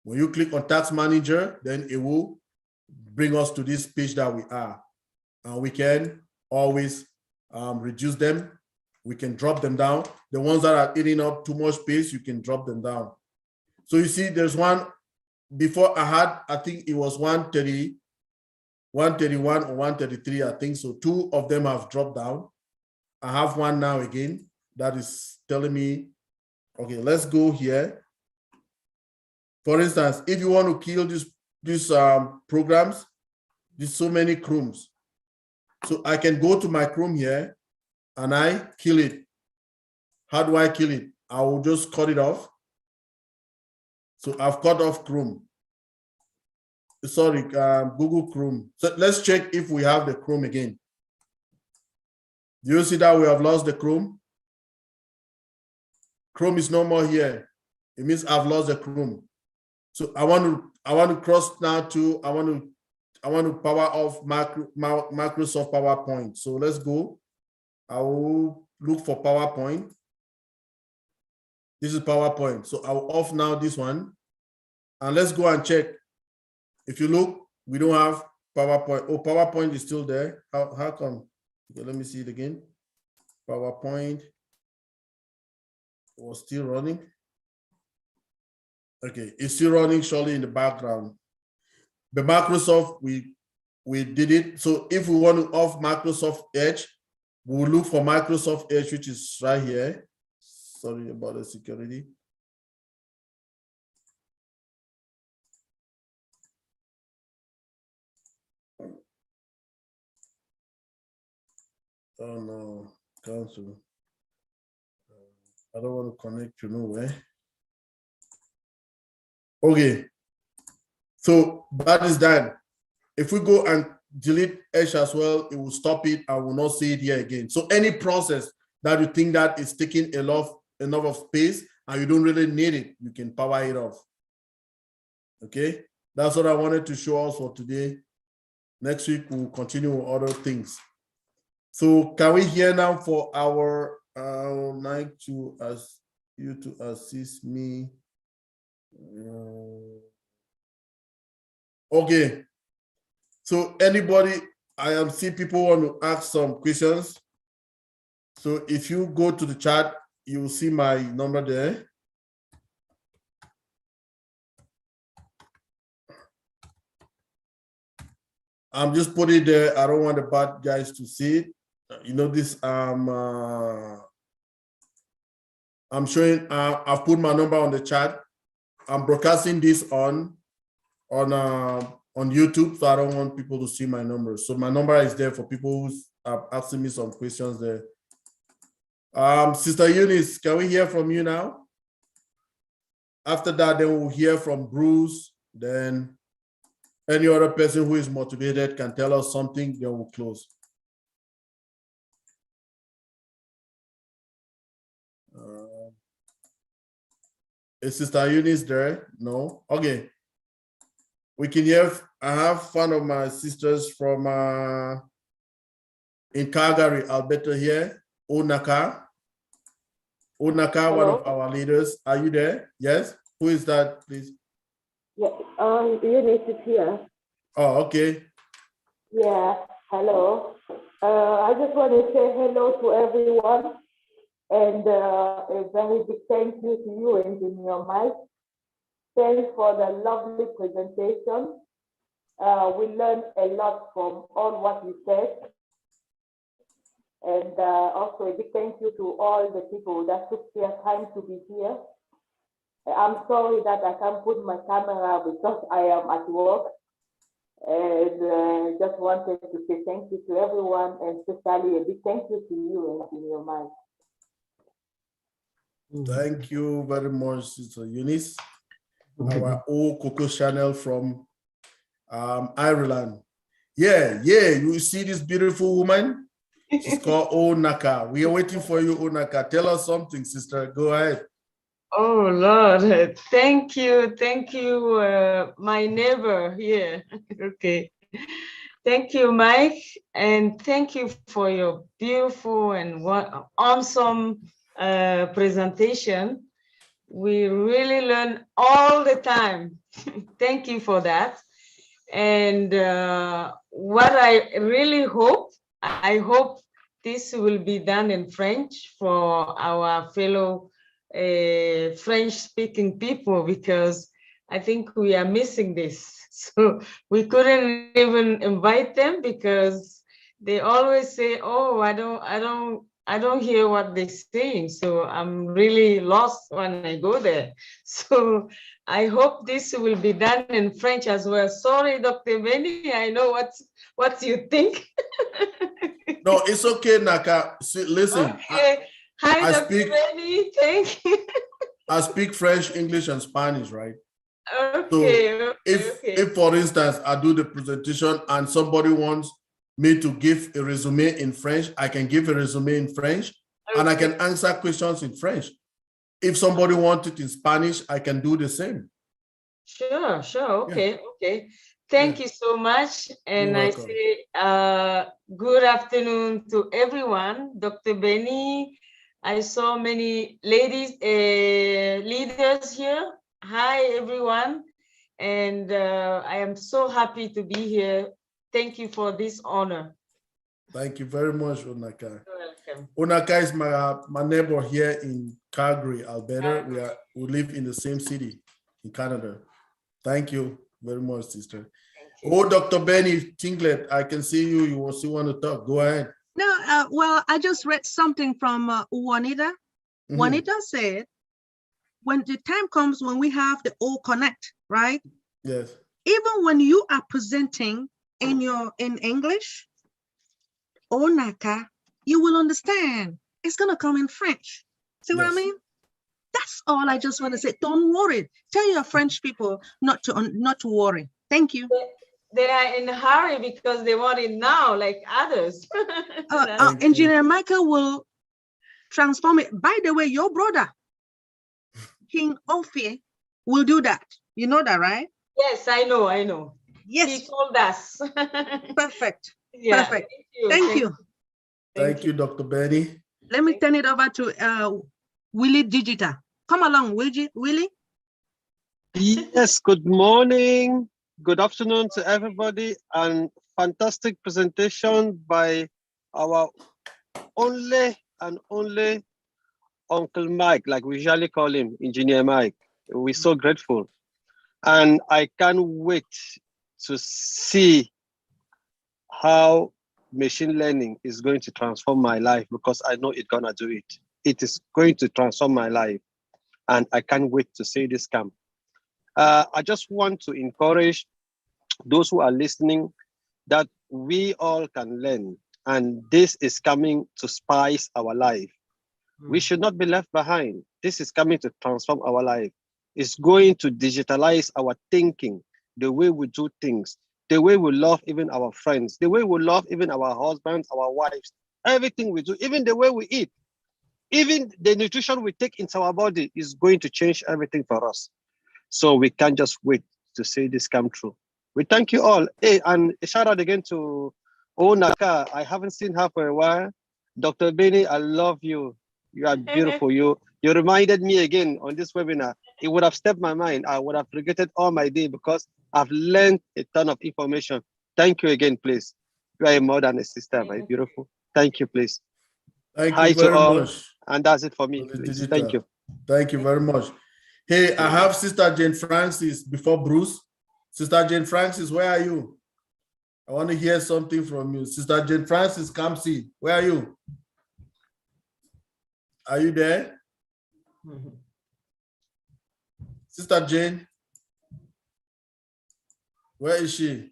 When you click on Task Manager, then it will bring us to this page that we are. And we can always reduce them. We can drop them down. The ones that are eating up too much space, you can drop them down. So you see, there's one before I think it was 130, 131 or 133, I think so. Two of them have dropped down. I have one now again that is telling me, okay, let's go here. For instance, if you want to kill these programs, there's so many Chromes. So I can go to my Chrome here and I kill it. How do I kill it? I will just cut it off. So I've cut off Chrome. Sorry, Google Chrome. So let's check if we have the Chrome again. Do you see that we have lost the Chrome? Chrome is no more here. It means I've lost the Chrome. So I want to cross now to I want to power off Microsoft PowerPoint. So let's go. I will look for PowerPoint. This is PowerPoint. So I'll off now this one. And let's go and check. If you look, we don't have PowerPoint. Oh, PowerPoint is still there. How come? Okay, let me see it again. PowerPoint was still running. Okay, it's still running surely in the background. The Microsoft, we did it. So if we want to off Microsoft Edge, we'll look for Microsoft Edge, which is right here. Sorry about the security. Oh no, cancel. I don't want to connect to nowhere. Okay, so that is that. If we go and delete Edge as well, it will stop it. I will not see it here again. So any process that you think that is taking enough of space and you don't really need it, you can power it off. Okay, that's what I wanted to show us for today. Next week, we'll continue with other things. So can we hear now for our, I would like to ask you to assist me. Okay. So anybody, I see people want to ask some questions. So if you go to the chat, you will see my number there. I'm just putting it there. I don't want the bad guys to see it. You know this. I'm showing. I've put my number on the chat. I'm broadcasting this on YouTube, so I don't want people to see my number. So my number is there for people who are asking me some questions there. Sister Eunice, can we hear from you now? After that, then we'll hear from Bruce. Then any other person who is motivated can tell us something, then we'll close. Is Sister Eunice there? No? Okay. We can hear, I have one of my sisters from in Calgary, Alberta here, Onaka. Onaka, one of our leaders. Are you there? Yes? Who is that, please? Yeah, Eunice is here. Oh, okay. Yeah, hello. I just want to say hello to everyone. And a very big thank you to you, Engineer Mike. Thanks for the lovely presentation. We learned a lot from all what you said. And also a big thank you to all the people that took their time to be here. I'm sorry that I can't put my camera because I am at work. And just wanted to say thank you to everyone, and especially a big thank you to you, Engineer Mike. Thank you very much, Sister Eunice. Our old Coco Chanel from Ireland. Yeah, you see this beautiful woman? She's called Onaka. We are waiting for you, Onaka. Tell us something, sister. Go ahead. Oh, Lord. Thank you. Thank you, my neighbor here. Okay. Thank you, Mike. And thank you for your beautiful and awesome presentation. We really learn all the time. Thank you for that. And what I really hope, I hope this will be done in French for our fellow French-speaking people, because I think we are missing this. So we couldn't even invite them because they always say, "Oh, I don't hear what they're saying." So I'm really lost when I go there. So I hope this will be done in French as well. Sorry, Dr. Benny, I know what you think. No, it's okay, Naka. See, listen, Okay. Hi, I Dr. speak- Benny. Thank you. I speak French, English, and Spanish, right? Okay. If for instance, I do the presentation and somebody wants me to give a resume in French, I can give a resume in French and I can answer questions in French. If somebody wants it in Spanish, I can do the same. Sure. Okay. Thank you so much. And You're I welcome. say good afternoon to everyone. Dr. Benny, I saw many ladies, leaders here. Hi, everyone. And I am so happy to be here. Thank you for this honor. Thank you very much, Onaka. You're welcome. Onaka is my neighbor here in Calgary, Alberta. We live in the same city in Canada. Thank you very much, sister. Oh, Dr. Benny Tinglet, I can see you. You still want to talk. Go ahead. No, well, I just read something from Juanita. Juanita said, when the time comes when we have the all connect, right? Yes. Even when you are presenting in English or Naka, you will understand. It's gonna come in French. See what I mean? That's all I just want to say. Don't worry. Tell your French people not to worry. Thank you. They are in a hurry because they want it now, like others. Engineer Michael will transform it. By the way, your brother, King Ophir, will do that. You know that, right? Yes, I know. Yes. He told us. Perfect. Yeah. Perfect. Thank you. Thank you, Dr. Benny. Let me turn it over to Willie Digital. Come along, Willie. Yes, good morning. Good afternoon to everybody, and fantastic presentation by our only Uncle Mike, like we usually call him, Engineer Mike. We're so grateful. And I can't wait to see how machine learning is going to transform my life, because I know it's gonna do it. It is going to transform my life, and I can't wait to see this come. I just want to encourage those who are listening that we all can learn, and this is coming to spice our life. We should not be left behind. This is coming to transform our life. It's going to digitalize our thinking, the way we do things, the way we love even our friends, the way we love even our husbands, our wives, everything we do, even the way we eat, even the nutrition we take into our body is going to change everything for us. So we can't just wait to see this come true. We thank you all. Hey, and a shout out again to Onaka. I haven't seen her for a while. Dr. Benny, I love you. You are beautiful. You reminded me again on this webinar. It would have stepped my mind. I would have regretted all my day because I've learned a ton of information. Thank you again, please. You are more than a sister, my beautiful. Thank you, please. Thank Hi you very to all. much. And that's it for me, please. Thank you. Thank you very much. Hey, I have Sister Jane Francis before Bruce. Sister Jane Francis, where are you? I want to hear something from you. Sister Jane Francis, come see. Where are you? Are you there? Sister Jane? Where is she?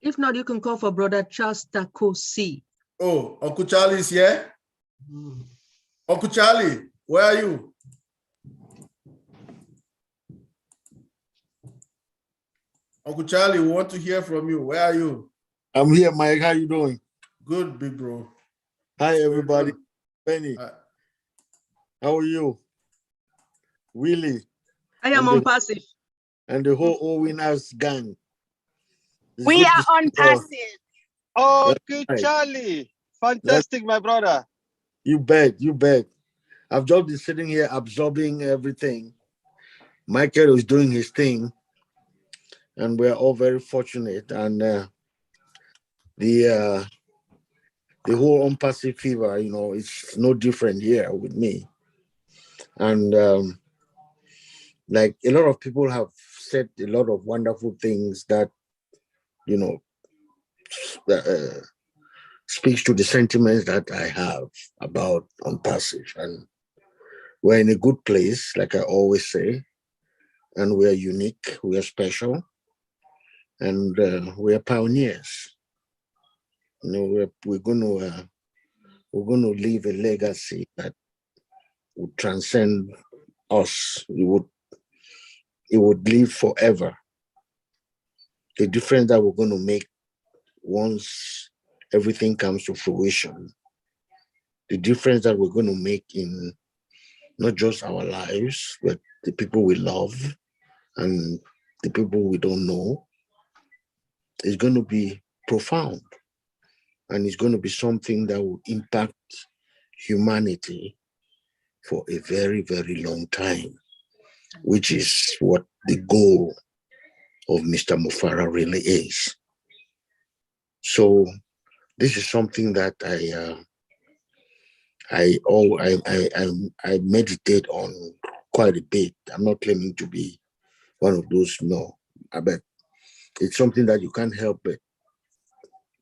If not, you can call for Brother Charles Takosi. Oh, Uncle Charlie is here? Uncle Charlie, where are you? Uncle Charlie, we want to hear from you. Where are you? I'm here, Mike. How you doing? Good, big bro. Hi, everybody. Benny. How are you? Willie. I am on passive. And the whole Owen House gang. We are on passive. Oh, good, Charlie. Fantastic, my brother. You bet. I've just been sitting here absorbing everything. Michael is doing his thing, and we're all very fortunate. And the whole unpassive fever, it's no different here with me. And like a lot of people have said a lot of wonderful things that, you know, speaks to the sentiments that I have about On Passage. And we're in a good place, like I always say, and we're unique, we're special, and we're pioneers. You know, we're going to leave a legacy that would transcend us. It would live forever. The difference that we're going to make once everything comes to fruition, the difference that we're going to make in not just our lives, but the people we love and the people we don't know, is going to be profound. And it's going to be something that will impact humanity for a very, very long time, which is what the goal of Mr. Mufara really is. So this is something that I meditate on quite a bit. I'm not claiming to be one of those, no, but it's something that you can't help it.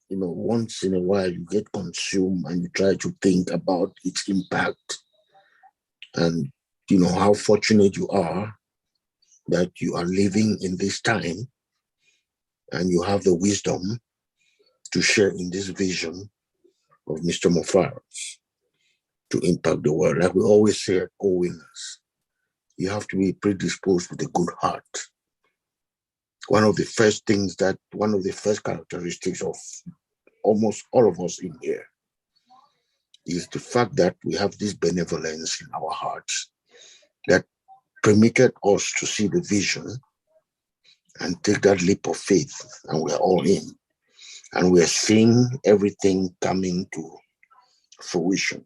You know, once in a while you get consumed and you try to think about its impact and, you know, how fortunate you are that you are living in this time and you have the wisdom to share in this vision of Mr. Mufara to impact the world. Like we always say at All Winners, you have to be predisposed with a good heart. One of the first characteristics of almost all of us in here is the fact that we have this benevolence in our hearts that permitted us to see the vision and take that leap of faith, and we're all in. And we're seeing everything coming to fruition.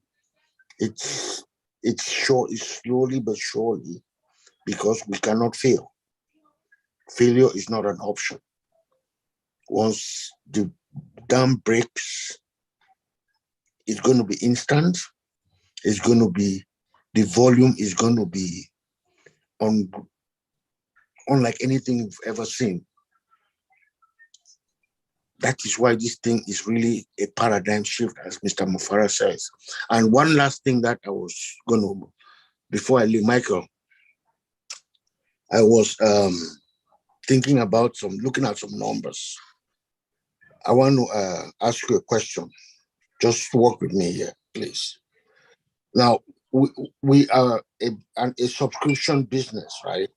It's slowly but surely, because we cannot fail. Failure is not an option. Once the dam breaks, it's going to be instant. It's going to be, the volume is going to be unlike anything you've ever seen. That is why this thing is really a paradigm shift, as Mr. Mufara says. And one last thing that I was going to, before I leave, Michael, I was thinking about looking at some numbers. I want to ask you a question. Just work with me here, please. Now, we are a subscription business, right?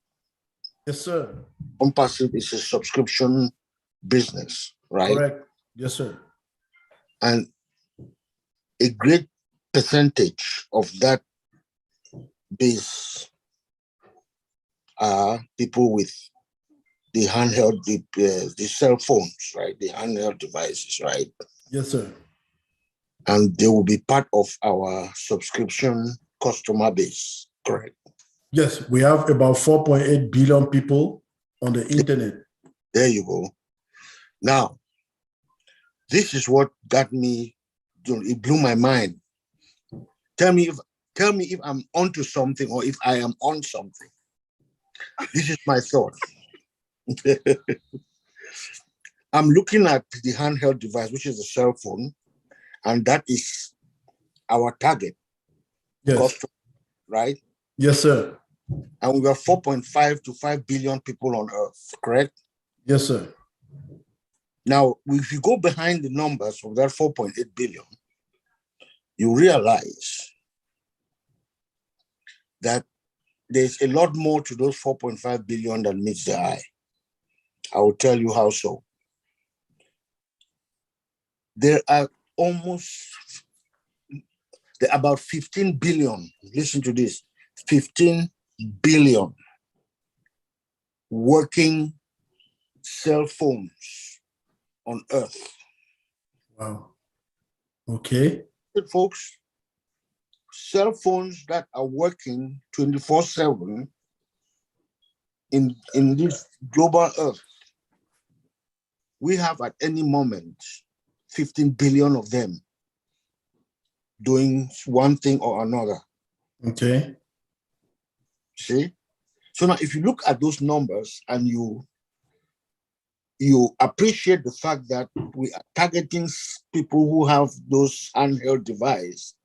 Yes, sir. On Passive is a subscription business, right? Correct. Yes, sir. And a great percentage of that base are people with the handheld, the cell phones, right? The handheld devices, right? Yes, sir. And they will be part of our subscription customer base, correct? Yes, we have about 4.8 billion people on the internet. There you go. Now, this is what got me, it blew my mind. Tell me if I'm onto something or if I am on something. This is my thought. I'm looking at the handheld device, which is a cell phone, and that is our target. Yes. Customer, right? Yes, sir. And we are 4.5 to 5 billion people on Earth, correct? Yes, sir. Now, if you go behind the numbers of that 4.8 billion, you realize that there's a lot more to those 4.5 billion than meets the eye. I will tell you how so. There are about 15 billion, listen to this, 15 billion working cell phones on Earth. Wow. Okay. Folks, cell phones that are working 24/7 in this global Earth. We have at any moment 15 billion of them doing one thing or another. Okay. See? So now if you look at those numbers and you appreciate the fact that we are targeting people who have those handheld devices,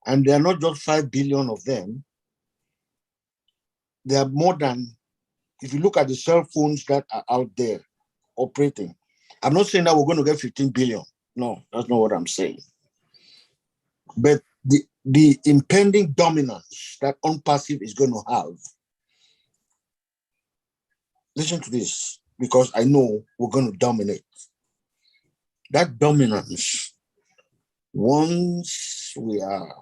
and there are not just 5 billion of them, there are more than, if you look at the cell phones that are out there operating, I'm not saying that we're going to get 15 billion. No, that's not what I'm saying. But the impending dominance that OnPassive is going to have, listen to this, because I know we're going to dominate. That dominance, once we are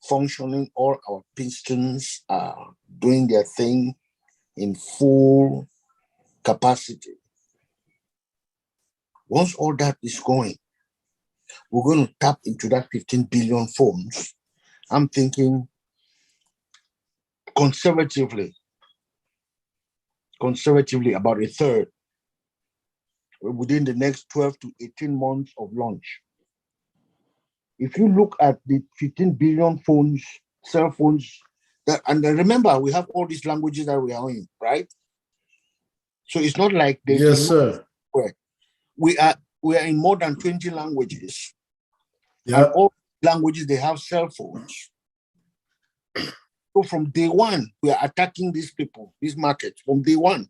functioning, all our pistons are doing their thing in full capacity. Once all that is going, we're going to tap into that 15 billion phones. I'm thinking conservatively about a third within the next 12 to 18 months of launch. If you look at the 15 billion phones, cell phones, and remember, we have all these languages that we are in, right? So it's not like there's yes, sir. We are in more than 20 languages. Yeah. And all languages, they have cell phones. So from day one, we are attacking these people, these markets, from day one.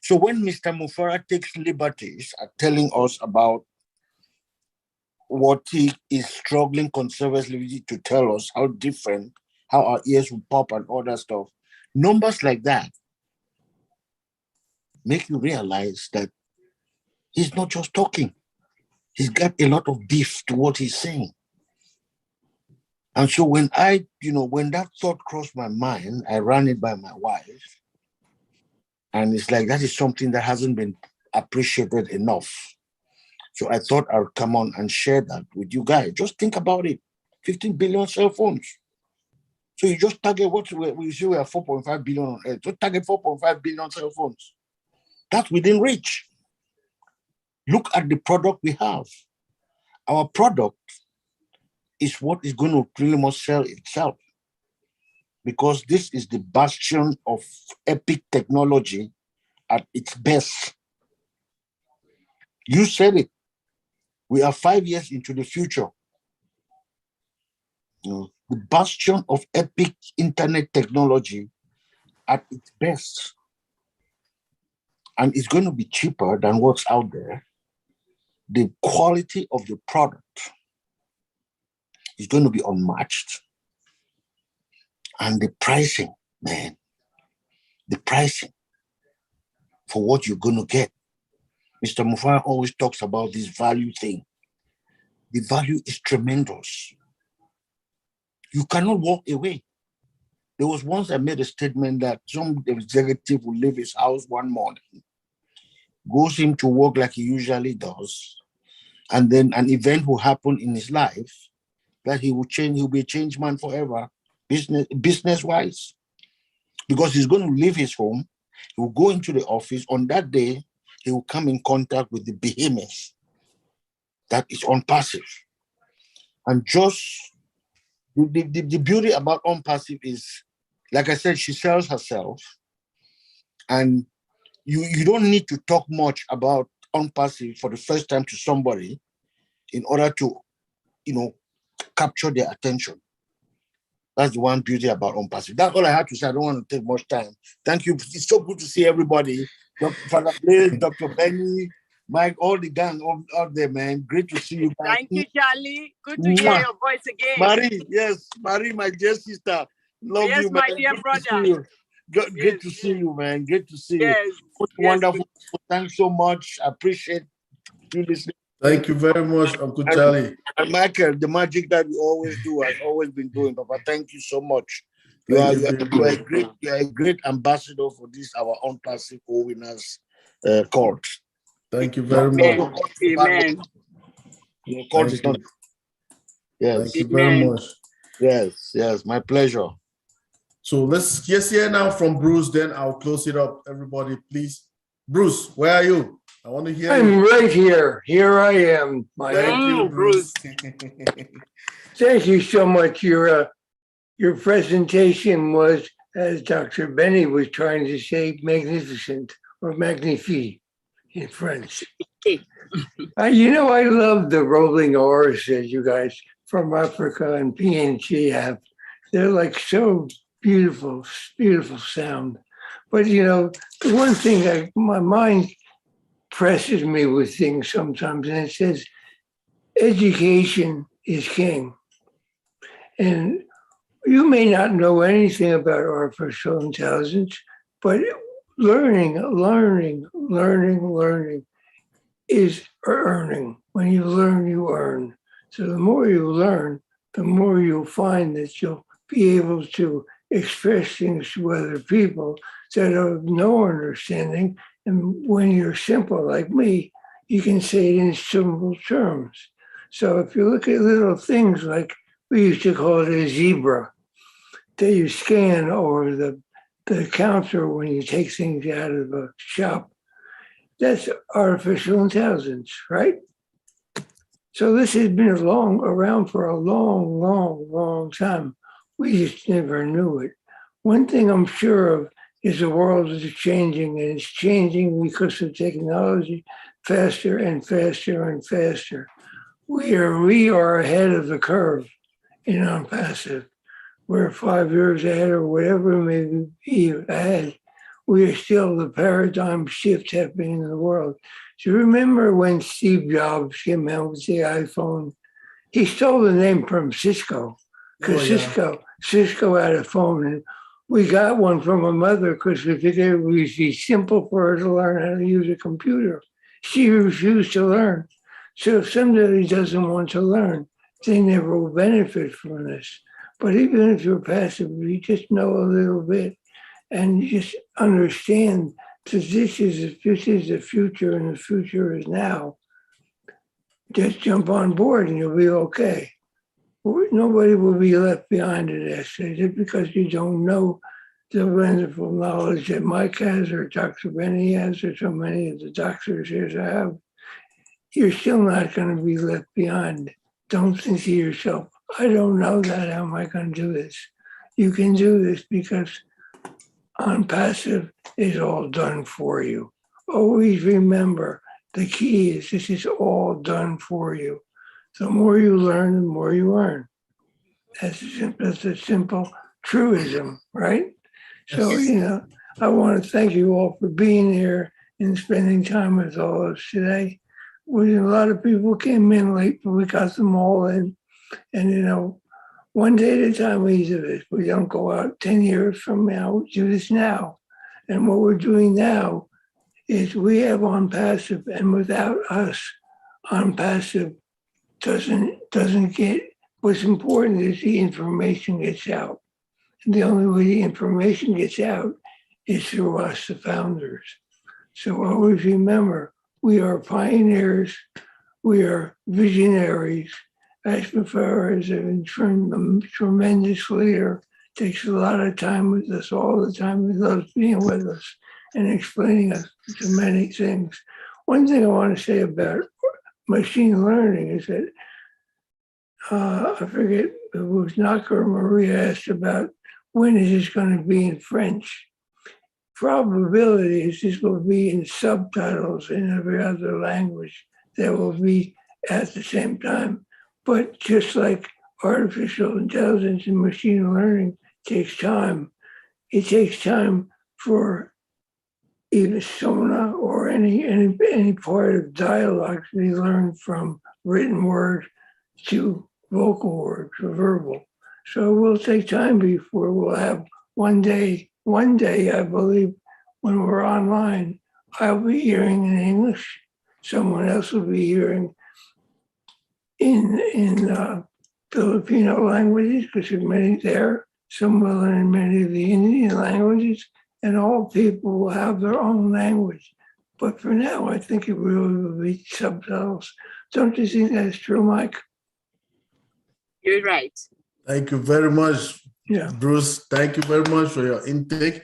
So when Mr. Mufara takes liberties at telling us about what he is struggling conservatively to tell us, how different, how our ears will pop and all that stuff, numbers like that make you realize that he's not just talking. He's got a lot of beef to what he's saying. And so when when that thought crossed my mind, I ran it by my wife. And it's like, that is something that hasn't been appreciated enough. So I thought I would come on and share that with you guys. Just think about it. 15 billion cell phones. So you just target we say we are 4.5 billion on Earth. Just target 4.5 billion cell phones. That's within reach. Look at the product we have. Our product is what is going to really must sell itself, because this is the bastion of epic technology at its best. You said it. We are 5 years into the future. The bastion of epic internet technology at its best. And it's going to be cheaper than what's out there. The quality of the product is going to be unmatched. And the pricing, man, the pricing for what you're going to get. Mr. Mufara always talks about this value thing. The value is tremendous. You cannot walk away. There was once I made a statement that some executive will leave his house one morning, goes in to work like he usually does, and then an event will happen in his life that he will change. He'll be a changed man forever, business-wise, because he's going to leave his home. He will go into the office. On that day, he will come in contact with the behemoth that is OnPassive. And just the beauty about OnPassive is, like I said, she sells herself, and you don't need to talk much about OnPassive for the first time to somebody in order to, capture their attention. That's the one beauty about OnPassive. That's all I had to say. I don't want to take much time. Thank you. It's so good to see everybody. Dr. Father Blaze, Dr. Benny, Mike, all the gang out there, man. Great to see you guys. Thank you, Charlie. Good to hear your voice again. Marie, yes. Marie, my dear sister. Love yes, you, man. my dear Good brother. To see you. Great to see you, man. Great to see you. Wonderful. Thanks so much. I appreciate you listening. Thank you very much, Uncle Charlie. And Michael, the magic that we always do, has always been doing. Papa, thank you so much. You are a great ambassador for this, our OnPassive Co-Winners cult. Thank you very much. Amen. Your cult is not. Yes. Thank you very much. Yes, my pleasure. So let's hear now from Bruce, then I'll close it up. Everybody, please. Bruce, where are you? I want to hear you. I'm right here. Here I am. Thank you, Bruce. Thank you so much. You're your presentation was, as Dr. Benny was trying to say, magnificent or magnifique in French. I love the rolling R's that you guys from Africa and PNG have. They're like so beautiful, beautiful sound. But the one thing my mind presses me with things sometimes, and it says, education is king. And you may not know anything about artificial intelligence, but learning is earning. When you learn, you earn. So the more you learn, the more you'll find that you'll be able to express things to other people that have no understanding. And when you're simple like me, you can say it in simple terms. So if you look at little things like we used to call it a zebra that you scan over the counter when you take things out of a shop, that's artificial intelligence, right? So this has been around for a long time. We just never knew it. One thing I'm sure of is the world is changing, and it's changing because of technology faster and faster and faster. We are ahead of the curve in OnPassive. We're 5 years ahead or whatever it may be ahead. We are still the paradigm shift happening in the world. Do you remember when Steve Jobs came out with the iPhone? He stole the name from Cisco, because Cisco had a phone, and we got one from a mother because we figured it would be simple for her to learn how to use a computer. She refused to learn. So if somebody doesn't want to learn, they never will benefit from this. But even if you're passive, you just know a little bit and you just understand that this is the future and the future is now. Just jump on board and you'll be okay. Nobody will be left behind in this. Just because you don't know the wonderful knowledge that Mike has or Dr. Benny has or so many of the doctors here have, you're still not going to be left behind. Don't think to yourself, I don't know that, how am I going to do this? You can do this because OnPassive is all done for you. Always remember, the key is this is all done for you. The more you learn, the more you earn. That's a simple truism, right? So, I want to thank you all for being here and spending time with all of us today. A lot of people came in late, but we got them all in. And, one day at a time we do this. We don't go out 10 years from now, we do this now. And what we're doing now is we have OnPassive, and without us, OnPassive doesn't get, what's important is the information gets out. And the only way the information gets out is through us, the founders. So always remember, we are pioneers, we are visionaries. Ashma Farah is a tremendous leader, takes a lot of time with us all the time. He loves being with us and explaining us to many things. One thing I want to say about machine learning is that, I forget, it was Naka or Maria asked about when is this going to be in French? Probability is this will be in subtitles in every other language that will be at the same time. But just like artificial intelligence and machine learning takes time, it takes time for either Sona or any part of dialogue to be learned from written word to vocal words or verbal. So it will take time before we'll have one day, I believe, when we're online, I'll be hearing in English. Someone else will be hearing in Filipino languages, because there are many there. Some will learn many of the Indian languages, and all people will have their own language. But for now, I think it really will be subtitles. Don't you think that's true, Mike? You're right. Thank you very much, Bruce. Thank you very much for your intake,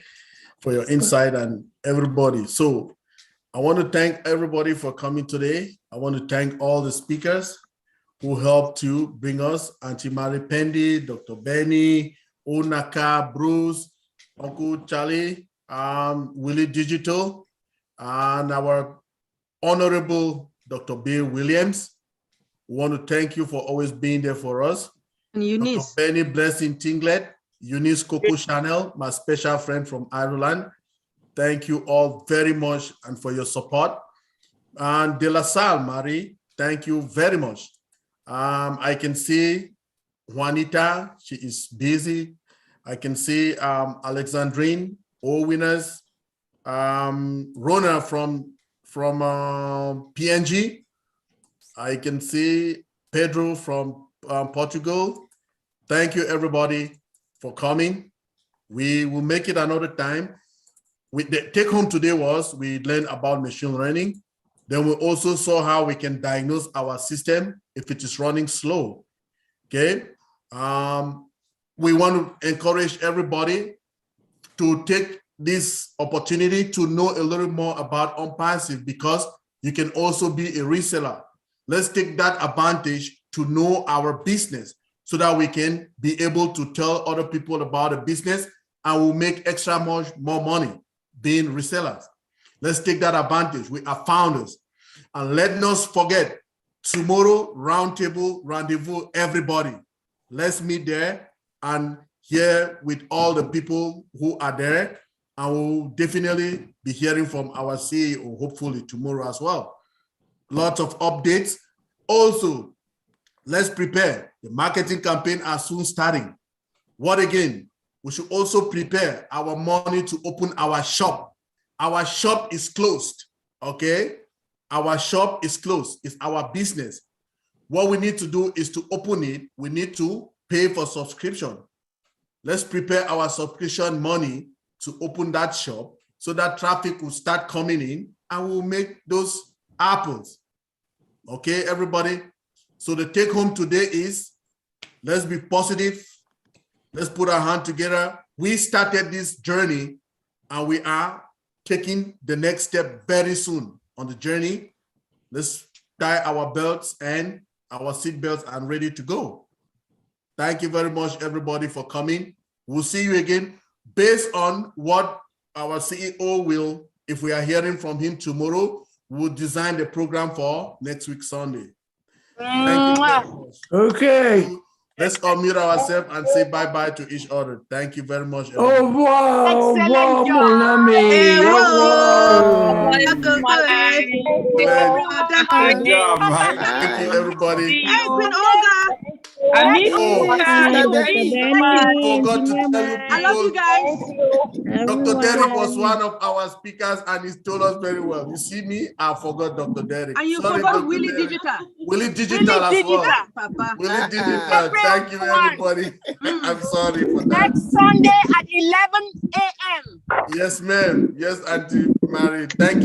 for your insight, and everybody. So I want to thank everybody for coming today. I want to thank all the speakers who helped to bring us, Auntie Mary Pendi, Dr. Benny, Onaka, Bruce, Uncle Charlie, Willie Digital, and our Honorable Dr. Bill Williams. We want to thank you for always being there for us. And Eunice. Dr. Benny Blessing Tinglet, Eunice Coco Chanel, my special friend from Ireland. Thank you all very much and for your support. And De La Salle, Marie, thank you very much. I can see Juanita, she is busy. I can see Alexandrine, all winners. Rona from PNG. I can see Pedro from Portugal. Thank you, everybody, for coming. We will make it another time. The take home today was we learned about machine learning. Then we also saw how we can diagnose our system if it is running slow. Okay. We want to encourage everybody to take this opportunity to know a little more about OnPassive, because you can also be a reseller. Let's take that advantage to know our business so that we can be able to tell other people about the business and we'll make extra more money being resellers. Let's take that advantage. We are founders. And let us forget, tomorrow, roundtable, rendezvous, everybody. Let's meet there and hear with all the people who are there. And we'll definitely be hearing from our CEO, hopefully tomorrow as well. Lots of updates. Also, let's prepare. The marketing campaign are soon starting. What again? We should also prepare our money to open our shop. Our shop is closed, okay? Our shop is closed. It's our business. What we need to do is to open it. We need to pay for subscription. Let's prepare our subscription money to open that shop so that traffic will start coming in and we'll make those apples. Okay, everybody? So the take home today is, let's be positive. Let's put our hand together. We started this journey and we are taking the next step very soon on the journey. Let's tie our belts and our seat belts and ready to go. Thank you very much, everybody, for coming. We'll see you again based on what our CEO will, if we are hearing from him tomorrow, we'll design the program for next week, Sunday. Thank you very much. Okay. Let's unmute ourselves and say bye-bye to each other. Thank you very much. Au revoir, au revoir, mon ami. Au revoir. Good job, Mike. Thank you, everybody. Hey, Queen Olga. I forgot to tell you people. I love you guys. Dr. Derek was one of our speakers and he told us very well. You see me? I forgot Dr. Derek. And you Sorry, forgot Dr. Willie Derek. Digital. Willie Digital as well. Papa. Willie Digital. Thank you, everybody. I'm sorry for that. Next Sunday at 11 a.m. Yes, ma'am. Yes, Auntie Mary. Thank you.